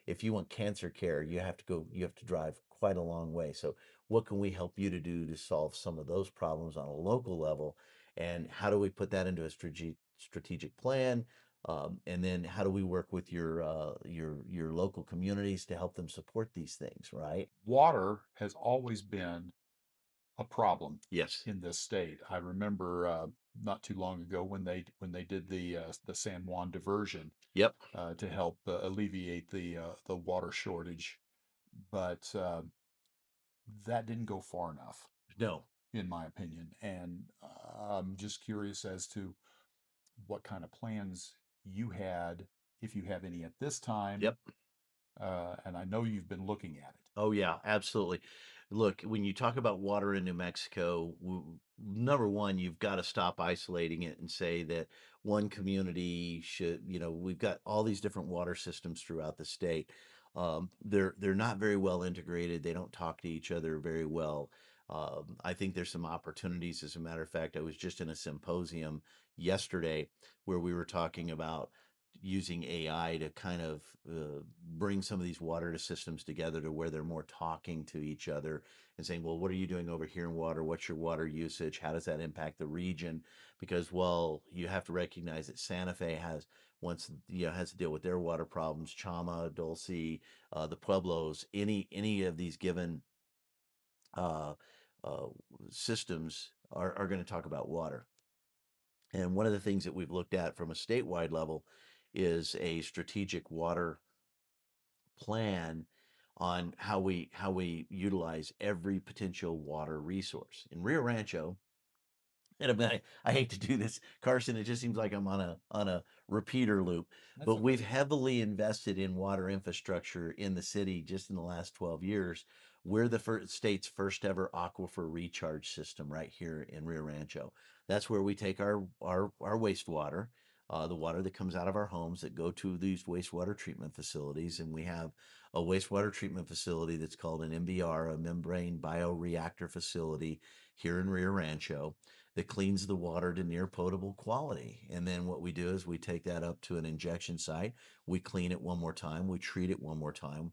if you want cancer care, you have to drive quite a long way. So what can we help you to do to solve some of those problems on a local level? And how do we put that into a strategic plan? And then how do we work with your local communities to help them support these things, right? Water has always been a problem Yes. in this state. I remember not too long ago when they did the San Juan diversion Yep. to help alleviate the water shortage, but that didn't go far enough, No. in my opinion. And I'm just curious as to what kind of plans you had, if you have any at this time. Yep. And I know you've been looking at it. Oh yeah, absolutely. Look, when you talk about water in New Mexico, number one, you've got to stop isolating it and say that one community should, we've got all these different water systems throughout the state. They're not very well integrated. They don't talk to each other very well. I think there's some opportunities. As a matter of fact, I was just in a symposium yesterday where we were talking about using AI to kind of bring some of these water systems together to where they're more talking to each other and saying, well, what are you doing over here in water? What's your water usage? How does that impact the region? Because, well, you have to recognize that Santa Fe has once has to deal with their water problems. Chama, Dulce, the Pueblos, any of these given uh, uh, systems are going to talk about water. And one of the things that we've looked at from a statewide level is a strategic water plan on how we utilize every potential water resource. In Rio Rancho, and I hate to do this, Carson. It just seems like I'm on a repeater loop. That's But we've okay. heavily invested in water infrastructure in the city just in the last 12 years. We're the state's first ever aquifer recharge system right here in Rio Rancho. That's where we take our wastewater, the water that comes out of our homes that go to these wastewater treatment facilities, and we have a wastewater treatment facility that's called an MBR, a membrane bioreactor facility here in Rio Rancho that cleans the water to near potable quality. And then what we do is we take that up to an injection site, we clean it one more time, we treat it one more time,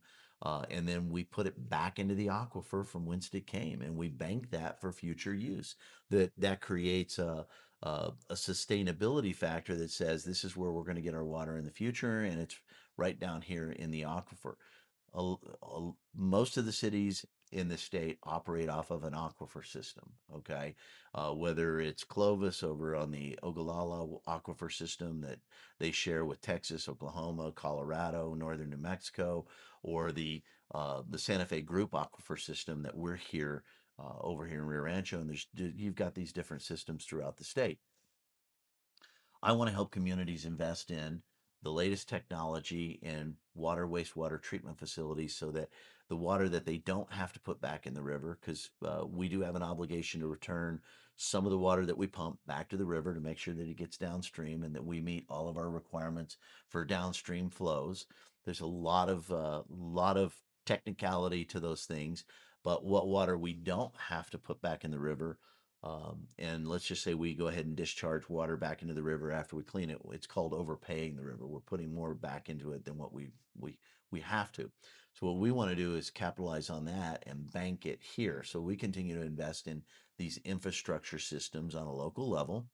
and then we put it back into the aquifer from whence it came, and we bank that for future use. That creates a sustainability factor that says this is where we're going to get our water in the future, and it's right down here in the aquifer. Most of the cities in the state operate off of an aquifer system. Okay, whether it's Clovis over on the Ogallala aquifer system that they share with Texas, Oklahoma, Colorado, northern New Mexico, or the Santa Fe Group aquifer system that we're here over here in Rio Rancho, and you've got these different systems throughout the state. I want to help communities invest in the latest technology in water, wastewater treatment facilities so that the water that they don't have to put back in the river, because we do have an obligation to return some of the water that we pump back to the river to make sure that it gets downstream and that we meet all of our requirements for downstream flows. There's a lot of technicality to those things, but what water we don't have to put back in the river, and let's just say we go ahead and discharge water back into the river after we clean it. It's called overpaying the river. We're putting more back into it than what we have to. So what we want to do is capitalize on that and bank it here. So we continue to invest in these infrastructure systems on a local level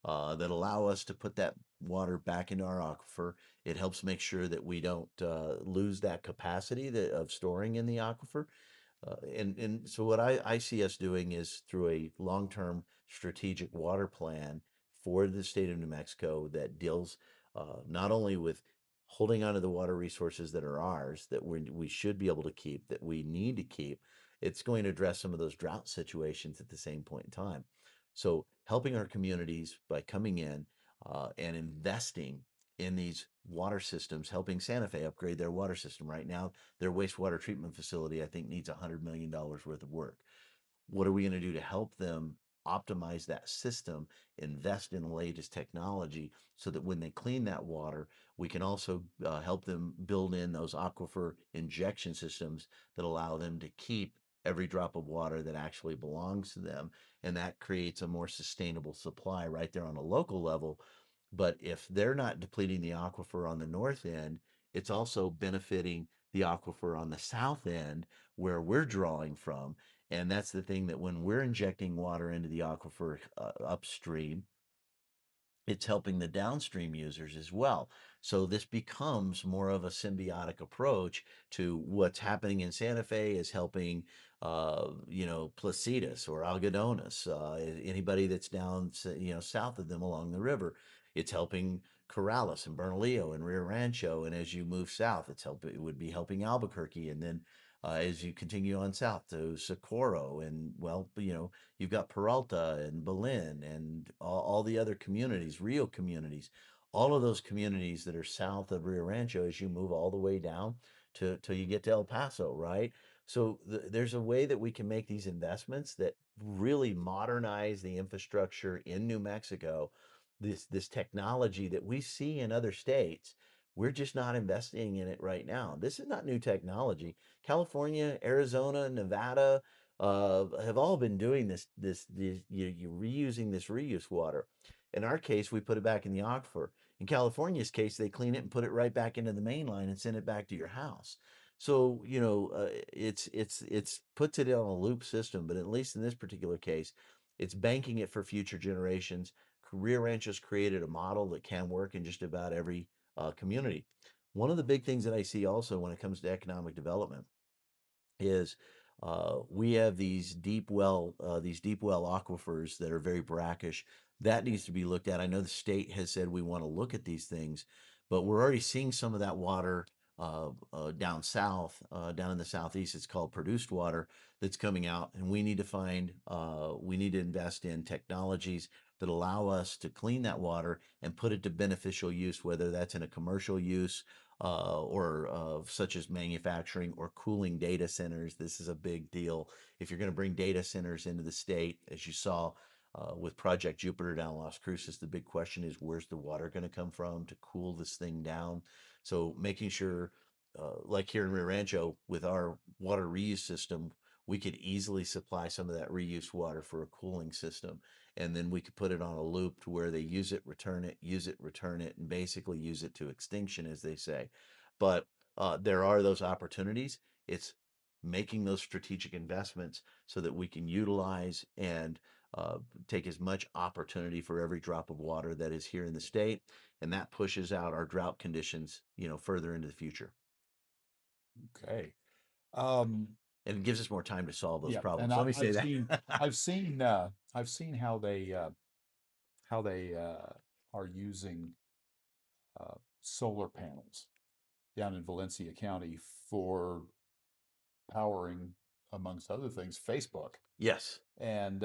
that allow us to put that water back into our aquifer. It helps make sure that we don't lose that capacity of storing in the aquifer. And so what I see us doing is through a long-term strategic water plan for the state of New Mexico that deals not only with holding on to the water resources that are ours, that we should be able to keep, that we need to keep. It's going to address some of those drought situations at the same point in time. So helping our communities by coming in and investing in these water systems, helping Santa Fe upgrade their water system. Right now, their wastewater treatment facility, I think, needs $100 million worth of work. What are we going to do to help them optimize that system, invest in the latest technology so that when they clean that water, we can also help them build in those aquifer injection systems that allow them to keep every drop of water that actually belongs to them. And that creates a more sustainable supply right there on a local level. But if they're not depleting the aquifer on the north end, it's also benefiting the aquifer on the south end where we're drawing from. And that's the thing, that when we're injecting water into the aquifer upstream, it's helping the downstream users as well. So this becomes more of a symbiotic approach to what's happening in Santa Fe is helping, Placitas or Algodones, anybody that's down, south of them along the river. It's helping Corrales and Bernalillo and Rio Rancho. And as you move south, it would be helping Albuquerque. And then as you continue on south to Socorro and, well, you've got Peralta and Belen and all the other communities, Rio communities, all of those communities that are south of Rio Rancho as you move all the way down to till you get to El Paso, right? So there's a way that we can make these investments that really modernize the infrastructure in New Mexico. This technology that we see in other states, We're just not investing in it right now. This is not new technology. California, Arizona, Nevada have all been doing this you're reusing this reuse water. In our case, we put it back in the aquifer. In California's case, they clean it and put it right back into the main line and send it back to your house. So, it's puts it on a loop system, but at least in this particular case, it's banking it for future generations. Rio Rancho's created a model that can work in just about every community. One of the big things that I see also when it comes to economic development is we have these deep well aquifers that are very brackish. That needs to be looked at. I know the state has said we want to look at these things, but we're already seeing some of that water down south, down in the southeast. It's called produced water that's coming out, and we need to invest in technologies that allow us to clean that water and put it to beneficial use, whether that's in a commercial use or such as manufacturing or cooling data centers. This is a big deal. If you're going to bring data centers into the state, as you saw with Project Jupiter down Las Cruces, the big question is where's the water going to come from to cool this thing down? So making sure, like here in Rio Rancho, with our water reuse system, we could easily supply some of that reuse water for a cooling system. And then we could put it on a loop to where they use it, return it, and basically use it to extinction, as they say. But there are those opportunities. It's making those strategic investments so that we can utilize and take as much opportunity for every drop of water that is here in the state, and that pushes out our drought conditions, further into the future, Okay. Um, and it gives us more time to solve those yeah, and problems. Let me say that. I've seen how they are using solar panels down in Valencia County for powering, amongst other things, Facebook. Yes. And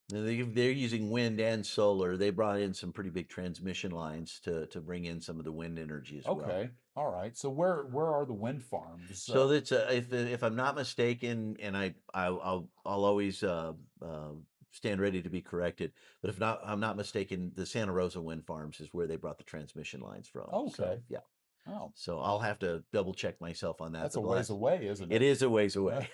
They're using wind and solar. They brought in some pretty big transmission lines to bring in some of the wind energy as well. okay, all right. So where are the wind farms? So that's if I'm not mistaken, and I'll always stand ready to be corrected. But if not, I'm not mistaken. The Santa Rosa wind farms is where they brought the transmission lines from. So Okay. yeah. Oh, So I'll have to double check myself on that. that's But a the ways last, away, isn't it it? is a ways away.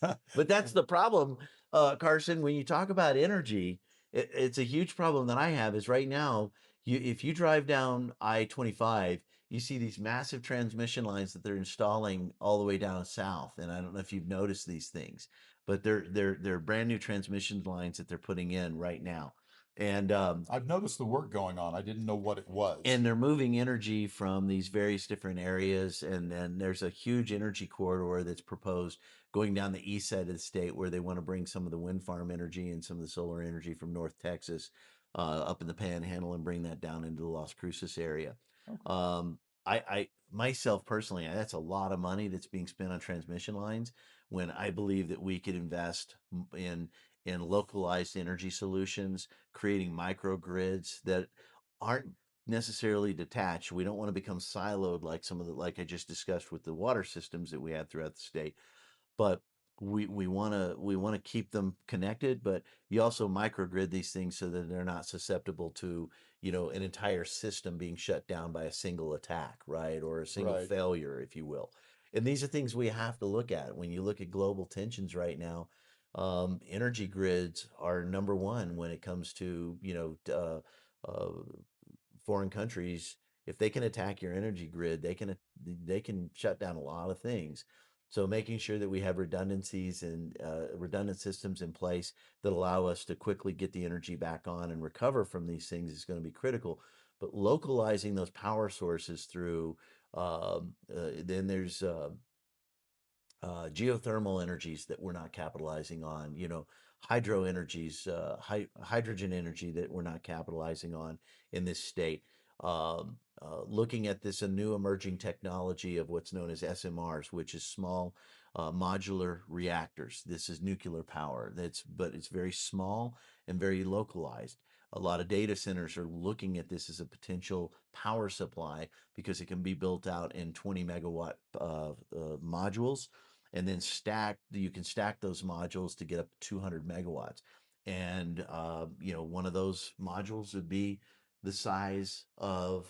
But that's the problem, Carson. When you talk about energy, it's a huge problem that I have. Is right now, if you drive down I-25, you see these massive transmission lines that they're installing all the way down south. And I don't know if you've noticed these things, but they're brand new transmission lines that they're putting in right now. And I've noticed the work going on. I didn't know what it was. and they're moving energy from these various different areas, and then there's a huge energy corridor that's proposed going down the east side of the state where they want to bring some of the wind farm energy and some of the solar energy from North Texas up in the Panhandle and bring that down into the Las Cruces area. Okay. I myself personally, that's a lot of money that's being spent on transmission lines when I believe that we could invest in localized energy solutions, creating microgrids that aren't necessarily detached. We don't want to become siloed like like I just discussed with the water systems that we have throughout the state, but we want to keep them connected, but you also microgrid these things so that they're not susceptible to an entire system being shut down by a single attack, right, or a single Right. failure, if you will. And these are things we have to look at when you look at global tensions right now. Energy grids are number one when it comes to uh, foreign countries. If they can attack your energy grid, they can shut down a lot of things. So making sure that we have redundancies and redundant systems in place that allow us to quickly get the energy back on and recover from these things is going to be critical. But localizing those power sources through then there's geothermal energies that we're not capitalizing on, hydro energies, hydrogen energy that we're not capitalizing on in this state. Looking at this, a new emerging technology of what's known as SMRs, which is small modular reactors. This is nuclear power. But it's very small and very localized. A lot of data centers are looking at this as a potential power supply because it can be built out in 20 megawatt modules, and then you can stack those modules to get up to 200 megawatts. And one of those modules would be the size of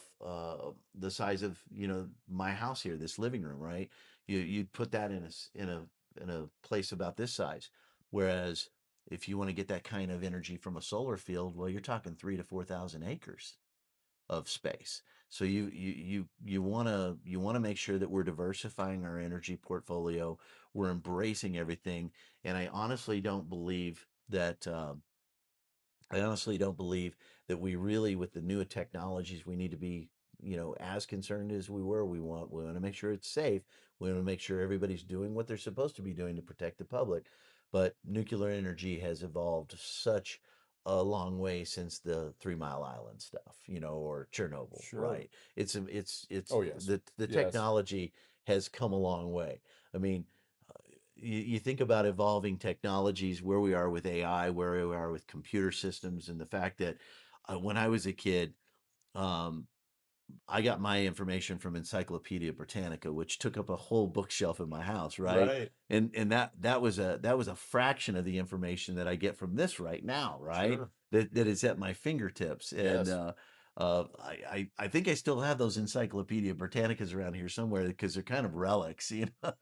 my house here, this living room, right? You'd put that in a place about this size. Whereas if you want to get that kind of energy from a solar field, well, you're talking 3 to 4,000 acres of space. So you want to make sure that we're diversifying our energy portfolio. We're embracing everything, and I honestly don't believe that we really, with the newer technologies, we need to be, as concerned as we were. We want to make sure it's safe. We want to make sure everybody's doing what they're supposed to be doing to protect the public. But nuclear energy has evolved such a long way since the 3 Mile Island stuff, or Chernobyl, Sure. right? It's Oh, yes. the Yes. technology has come a long way. I mean, you think about evolving technologies, where we are with AI, where we are with computer systems, and the fact that when I was a kid, um, I got my information from Encyclopedia Britannica, which took up a whole bookshelf in my house, right? Right. And that was a fraction of the information that I get from this right now, right? Sure. That is at my fingertips. And Yes. I think I still have those Encyclopedia Britannicas around here somewhere because they're kind of relics, you know.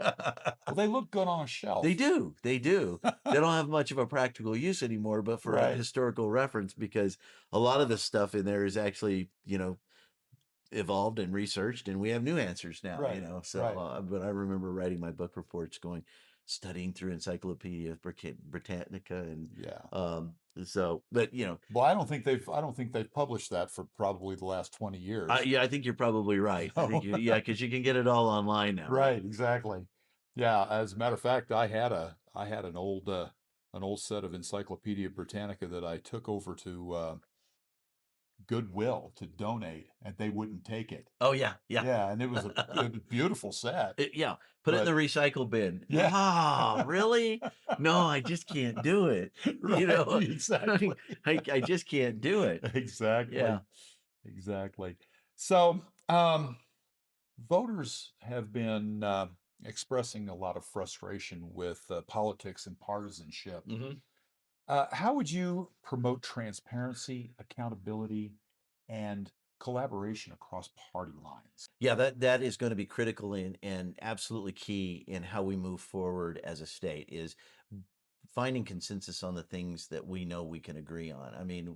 Well, they look good on a They shelf. do. They do. They don't have much of a practical use anymore, but for a Right. historical reference, because a lot of the stuff in there is actually, evolved and researched, and we have new answers now, Right. So, Right. but I remember writing my book reports, studying through Encyclopedia Britannica, and Yeah. but Well, I don't think they've published that for probably the last 20 years. yeah, I think you're probably right. I think So, yeah, because you can get it all online now, right? right, exactly. Yeah, as a matter of fact, I had an old set of Encyclopedia Britannica that I took over to Goodwill to donate, and they wouldn't take it. Oh yeah, yeah. Yeah, and it was a beautiful set, Yeah, put it in but the recycle bin. yeah. Ah, really? No, I just can't do it. You Right, know, exactly. I just can't do it. Yeah. Exactly. Exactly. So, voters have been expressing a lot of frustration with politics and partisanship. hmm How would you promote transparency, accountability, and collaboration across party lines? Yeah, that is going to be critical and absolutely key in how we move forward as a state, is finding consensus on the things that we know we can agree on. I mean,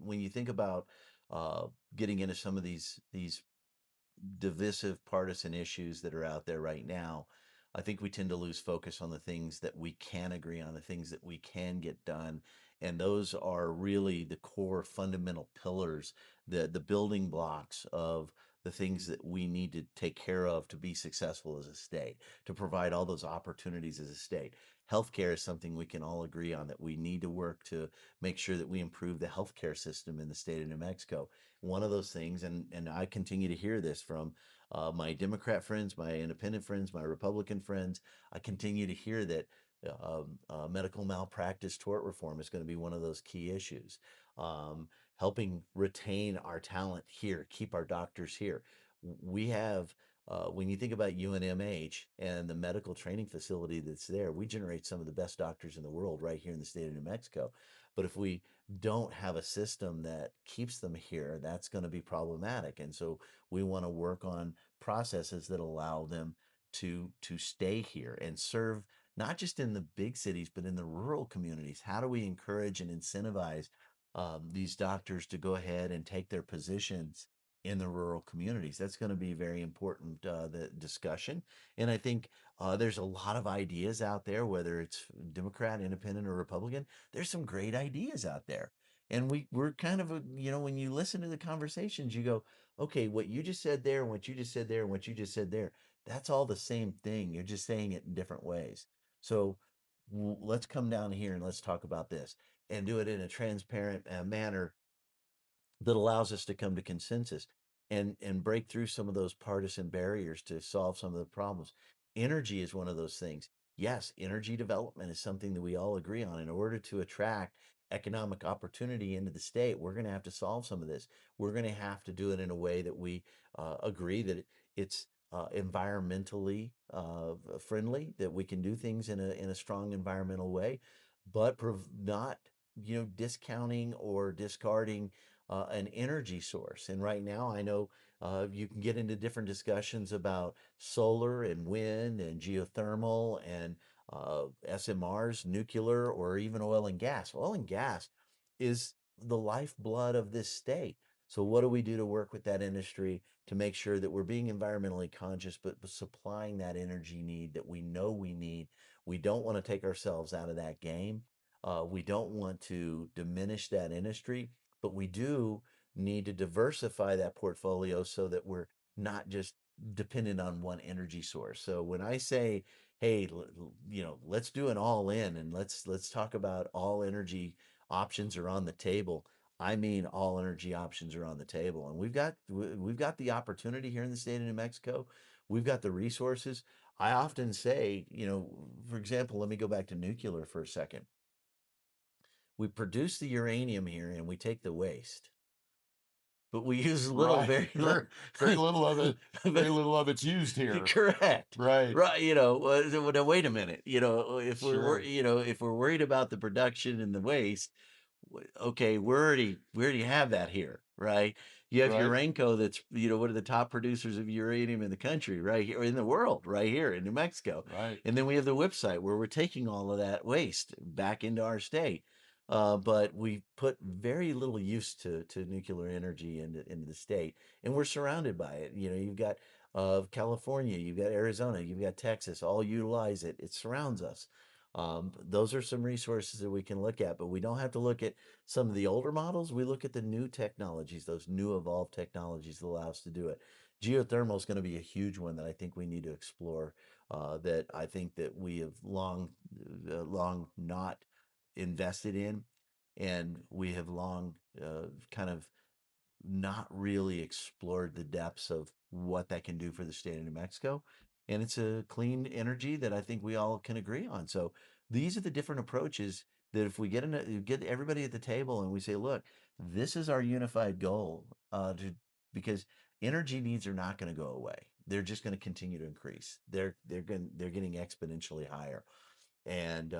when you think about uh, getting into some of these divisive partisan issues that are out there right now, I think we tend to lose focus on the things that we can agree on, the things that we can get done. And those are really the core fundamental pillars, the building blocks of the things that we need to take care of to be successful as a state, to provide all those opportunities as a state. Healthcare is something we can all agree on, that we need to work to make sure that we improve the healthcare system in the state of New Mexico. One of those things, and I continue to hear this from my Democrat friends, my independent friends, my Republican friends. I continue to hear that medical malpractice tort reform is going to be one of those key issues. Helping retain our talent here, keep our doctors here. We have, when you think about UNMH and the medical training facility that's there, we generate some of the best doctors in the world right here in the state of New Mexico. But if we don't have a system that keeps them here, that's going to be problematic. And so we want to work on processes that allow them to stay here and serve not just in the big cities but in the rural communities. How do we encourage and incentivize these doctors to go ahead and take their positions in the rural communities? That's going to be very important, the discussion. And I think there's a lot of ideas out there, whether it's Democrat, Independent, or Republican. There's some great ideas out there. And we're kind of, when you listen to the conversations, you go, okay, what you just said there, and what you just said there, and what you just said there, that's all the same thing. You're just saying it in different ways. So let's come down here and let's talk about this and do it in a transparent manner that allows us to come to consensus and break through some of those partisan barriers to solve some of the problems. Energy is one of those things. Yes, energy development is something that we all agree on. In order to attract economic opportunity into the state, we're going to have to solve some of this. We're going to have to do it in a way that we agree that it's environmentally friendly, that we can do things in a strong environmental way, but not discounting or discarding an energy source. And right now, I know you can get into different discussions about solar and wind and geothermal and SMRs, nuclear, or even oil and gas. Oil and gas is the lifeblood of this state. So, what do we do to work with that industry to make sure that we're being environmentally conscious, but supplying that energy need that we know we need? We don't want to take ourselves out of that game. We don't want to diminish that industry, but we do need to diversify that portfolio so that we're not just dependent on one energy source. So when I say, hey, let's do an all in and let's talk about all energy options are on the table. I mean, all energy options are on the table, and we've got the opportunity here in the state of New Mexico. We've got the resources. I often say, for example, let me go back to nuclear for a second. We produce the uranium here and we take the waste, but we use little, Right. very Very, little. very little of it. Very little of it's used here. Correct. Right. Right. Now wait a minute. If Sure. if we're worried about the production and the waste, okay, we already have that here, right? You have Right. Uranco, that's one of the top producers of uranium in the country, right here in the world, right here in New Mexico. Right. And then we have the whip site where we're taking all of that waste back into our state. But we put very little use to nuclear energy into the state, and we're surrounded by it. You've got California, you've got Arizona, you've got Texas, all utilize it. It surrounds us. Those are some resources that we can look at, but we don't have to look at some of the older models. We look at the new technologies, those new evolved technologies that allow us to do it. Geothermal is going to be a huge one that I think we need to explore. That I think that we have long not invested in, and we have long kind of not really explored the depths of what that can do for the state of New Mexico. And it's a clean energy that I think we all can agree on. So these are the different approaches that if we get everybody at the table and we say, look, this is our unified goal, because energy needs are not going to go away. They're just going to continue to increase. They're getting exponentially higher, and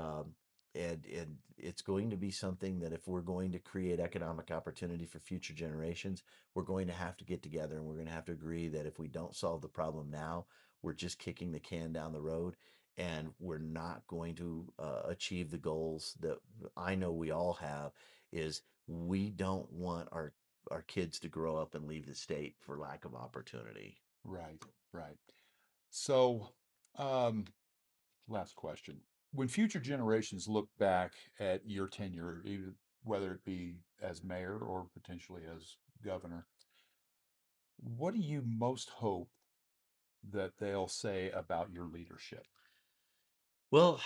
and it's going to be something that if we're going to create economic opportunity for future generations, we're going to have to get together and we're going to have to agree that if we don't solve the problem now, we're just kicking the can down the road, and we're not going to achieve the goals that I know we all have. Is we don't want our kids to grow up and leave the state for lack of opportunity. Right. Right. So, um, last question. When future generations look back at your tenure, either whether it be as mayor or potentially as governor, what do you most hope that they'll say about your leadership? Well,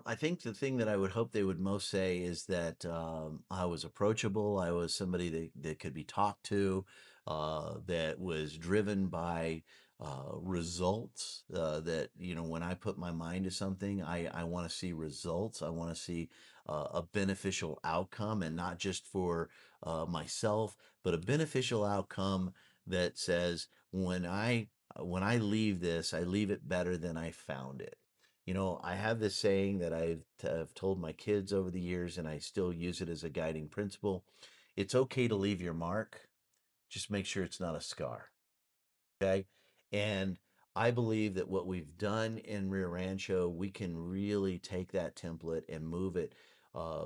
I think the thing that I would hope they would most say is that I was approachable. I was somebody that could be talked to, that was driven by results. That, when I put my mind to something, I want to see results. I want to see a beneficial outcome, and not just for myself, but a beneficial outcome that says when I leave this, I leave it better than I found it. I have this saying that I've told my kids over the years, and I still use it as a guiding principle. It's okay to leave your mark. Just make sure it's not a scar. Okay. And I believe that what we've done in Rio Rancho, we can really take that template and move it.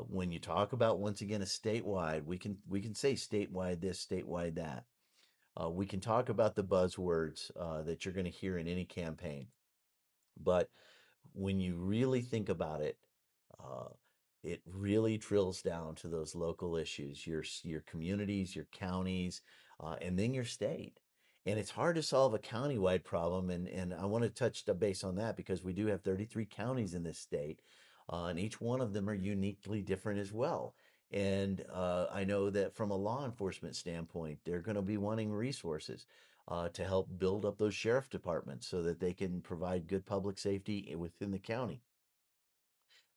When you talk about, once again, a statewide, we can say statewide this, statewide that. We can talk about the buzzwords that you're going to hear in any campaign, but when you really think about it, uh, it really drills down to those local issues, your communities, your counties, and then your state. And it's hard to solve a countywide problem, and I want to touch the base on that because we do have 33 counties in this state, and each one of them are uniquely different as well. And I know that from a law enforcement standpoint, they're going to be wanting resources to help build up those sheriff departments so that they can provide good public safety within the county.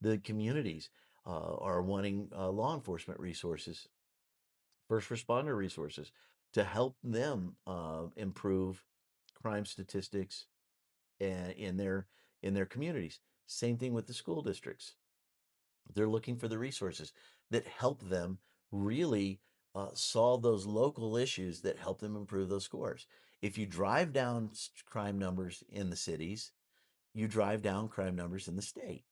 The communities are wanting law enforcement resources, first responder resources to help them improve crime statistics in their communities. Same thing with the school districts. They're looking for the resources that help them really solve those local issues that help them improve those scores. If you drive down crime numbers in the cities, you drive down crime numbers in the state.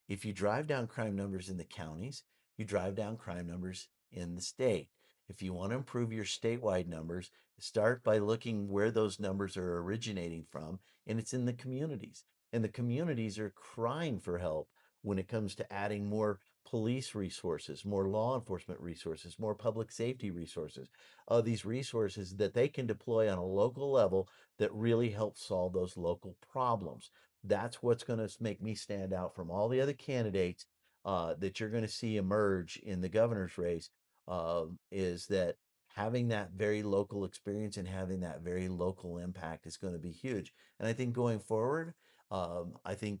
If you drive down crime numbers in the counties, you drive down crime numbers in the state. If you want to improve your statewide numbers, start by looking where those numbers are originating from, and it's in the communities. And the communities are crying for help when it comes to adding more police resources, more law enforcement resources, more public safety resources, these resources that they can deploy on a local level that really help solve those local problems. That's what's going to make me stand out from all the other candidates that you're going to see emerge in the governor's race, is that having that very local experience and having that very local impact is going to be huge. And I think going forward, I think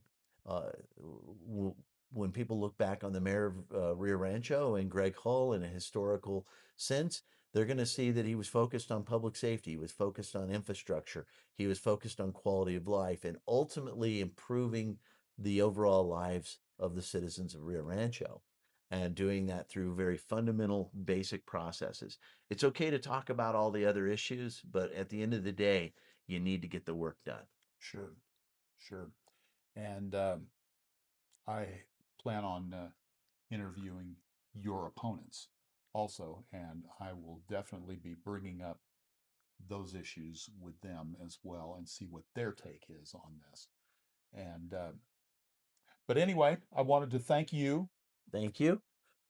when people look back on the mayor of Rio Rancho and Gregg Hull in a historical sense, they're going to see that he was focused on public safety, he was focused on infrastructure, he was focused on quality of life, and ultimately improving the overall lives of the citizens of Rio Rancho, and doing that through very fundamental, basic processes. It's okay to talk about all the other issues, but at the end of the day, you need to get the work done. Sure, sure. And I plan on interviewing your opponents also, and I will definitely be bringing up those issues with them as well and see what their take is on this. And but anyway, I wanted to thank you, Thank you.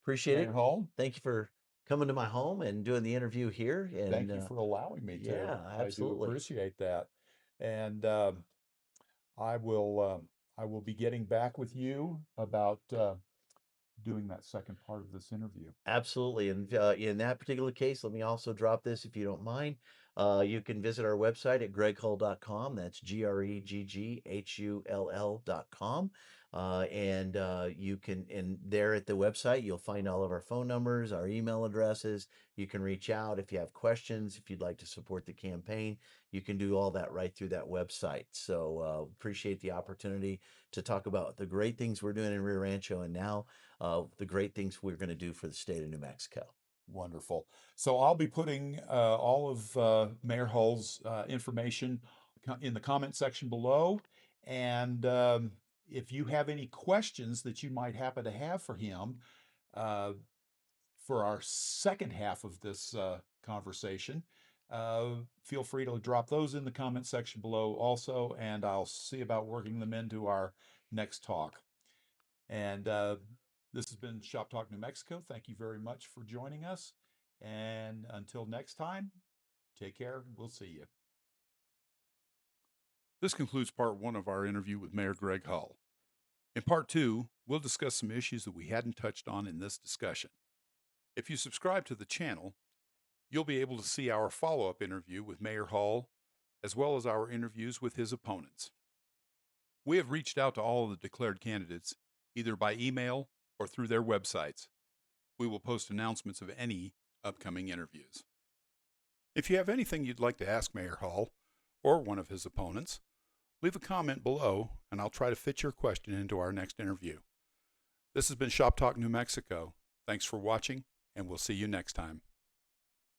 Appreciate Mayor it. Hall. Thank you for coming to my home and doing the interview here. And Thank you for allowing me to. yeah, I do absolutely. appreciate that. And I will be getting back with you about doing that second part of this interview. Absolutely. And in that particular case, let me also drop this if you don't mind. You can visit our website at gregghull.com. That's GREGGHULL.com. And you can, and there at the website, you'll find all of our phone numbers, our email addresses. You can reach out if you have questions, if you'd like to support the campaign. You can do all that right through that website. So appreciate the opportunity to talk about the great things we're doing in Rio Rancho, and now the great things we're going to do for the state of New Mexico. Wonderful. So I'll be putting all of Mayor Hull's information in the comment section below. And if you have any questions that you might happen to have for him uh, for our second half of this conversation, feel free to drop those in the comment section below also, and I'll see about working them into our next talk. And this has been Shop Talk New Mexico. Thank you very much for joining us. And until next time, take care. We'll see you. This concludes part one of our interview with Mayor Gregg Hull. In part two, we'll discuss some issues that we hadn't touched on in this discussion. If you subscribe to the channel, you'll be able to see our follow-up interview with Mayor Hull, as well as our interviews with his opponents. We have reached out to all of the declared candidates, either by email or through their websites. We will post announcements of any upcoming interviews. If you have anything you'd like to ask Mayor Hull or one of his opponents, leave a comment below and I'll try to fit your question into our next interview. This has been Shop Talk New Mexico. Thanks for watching, and we'll see you next time.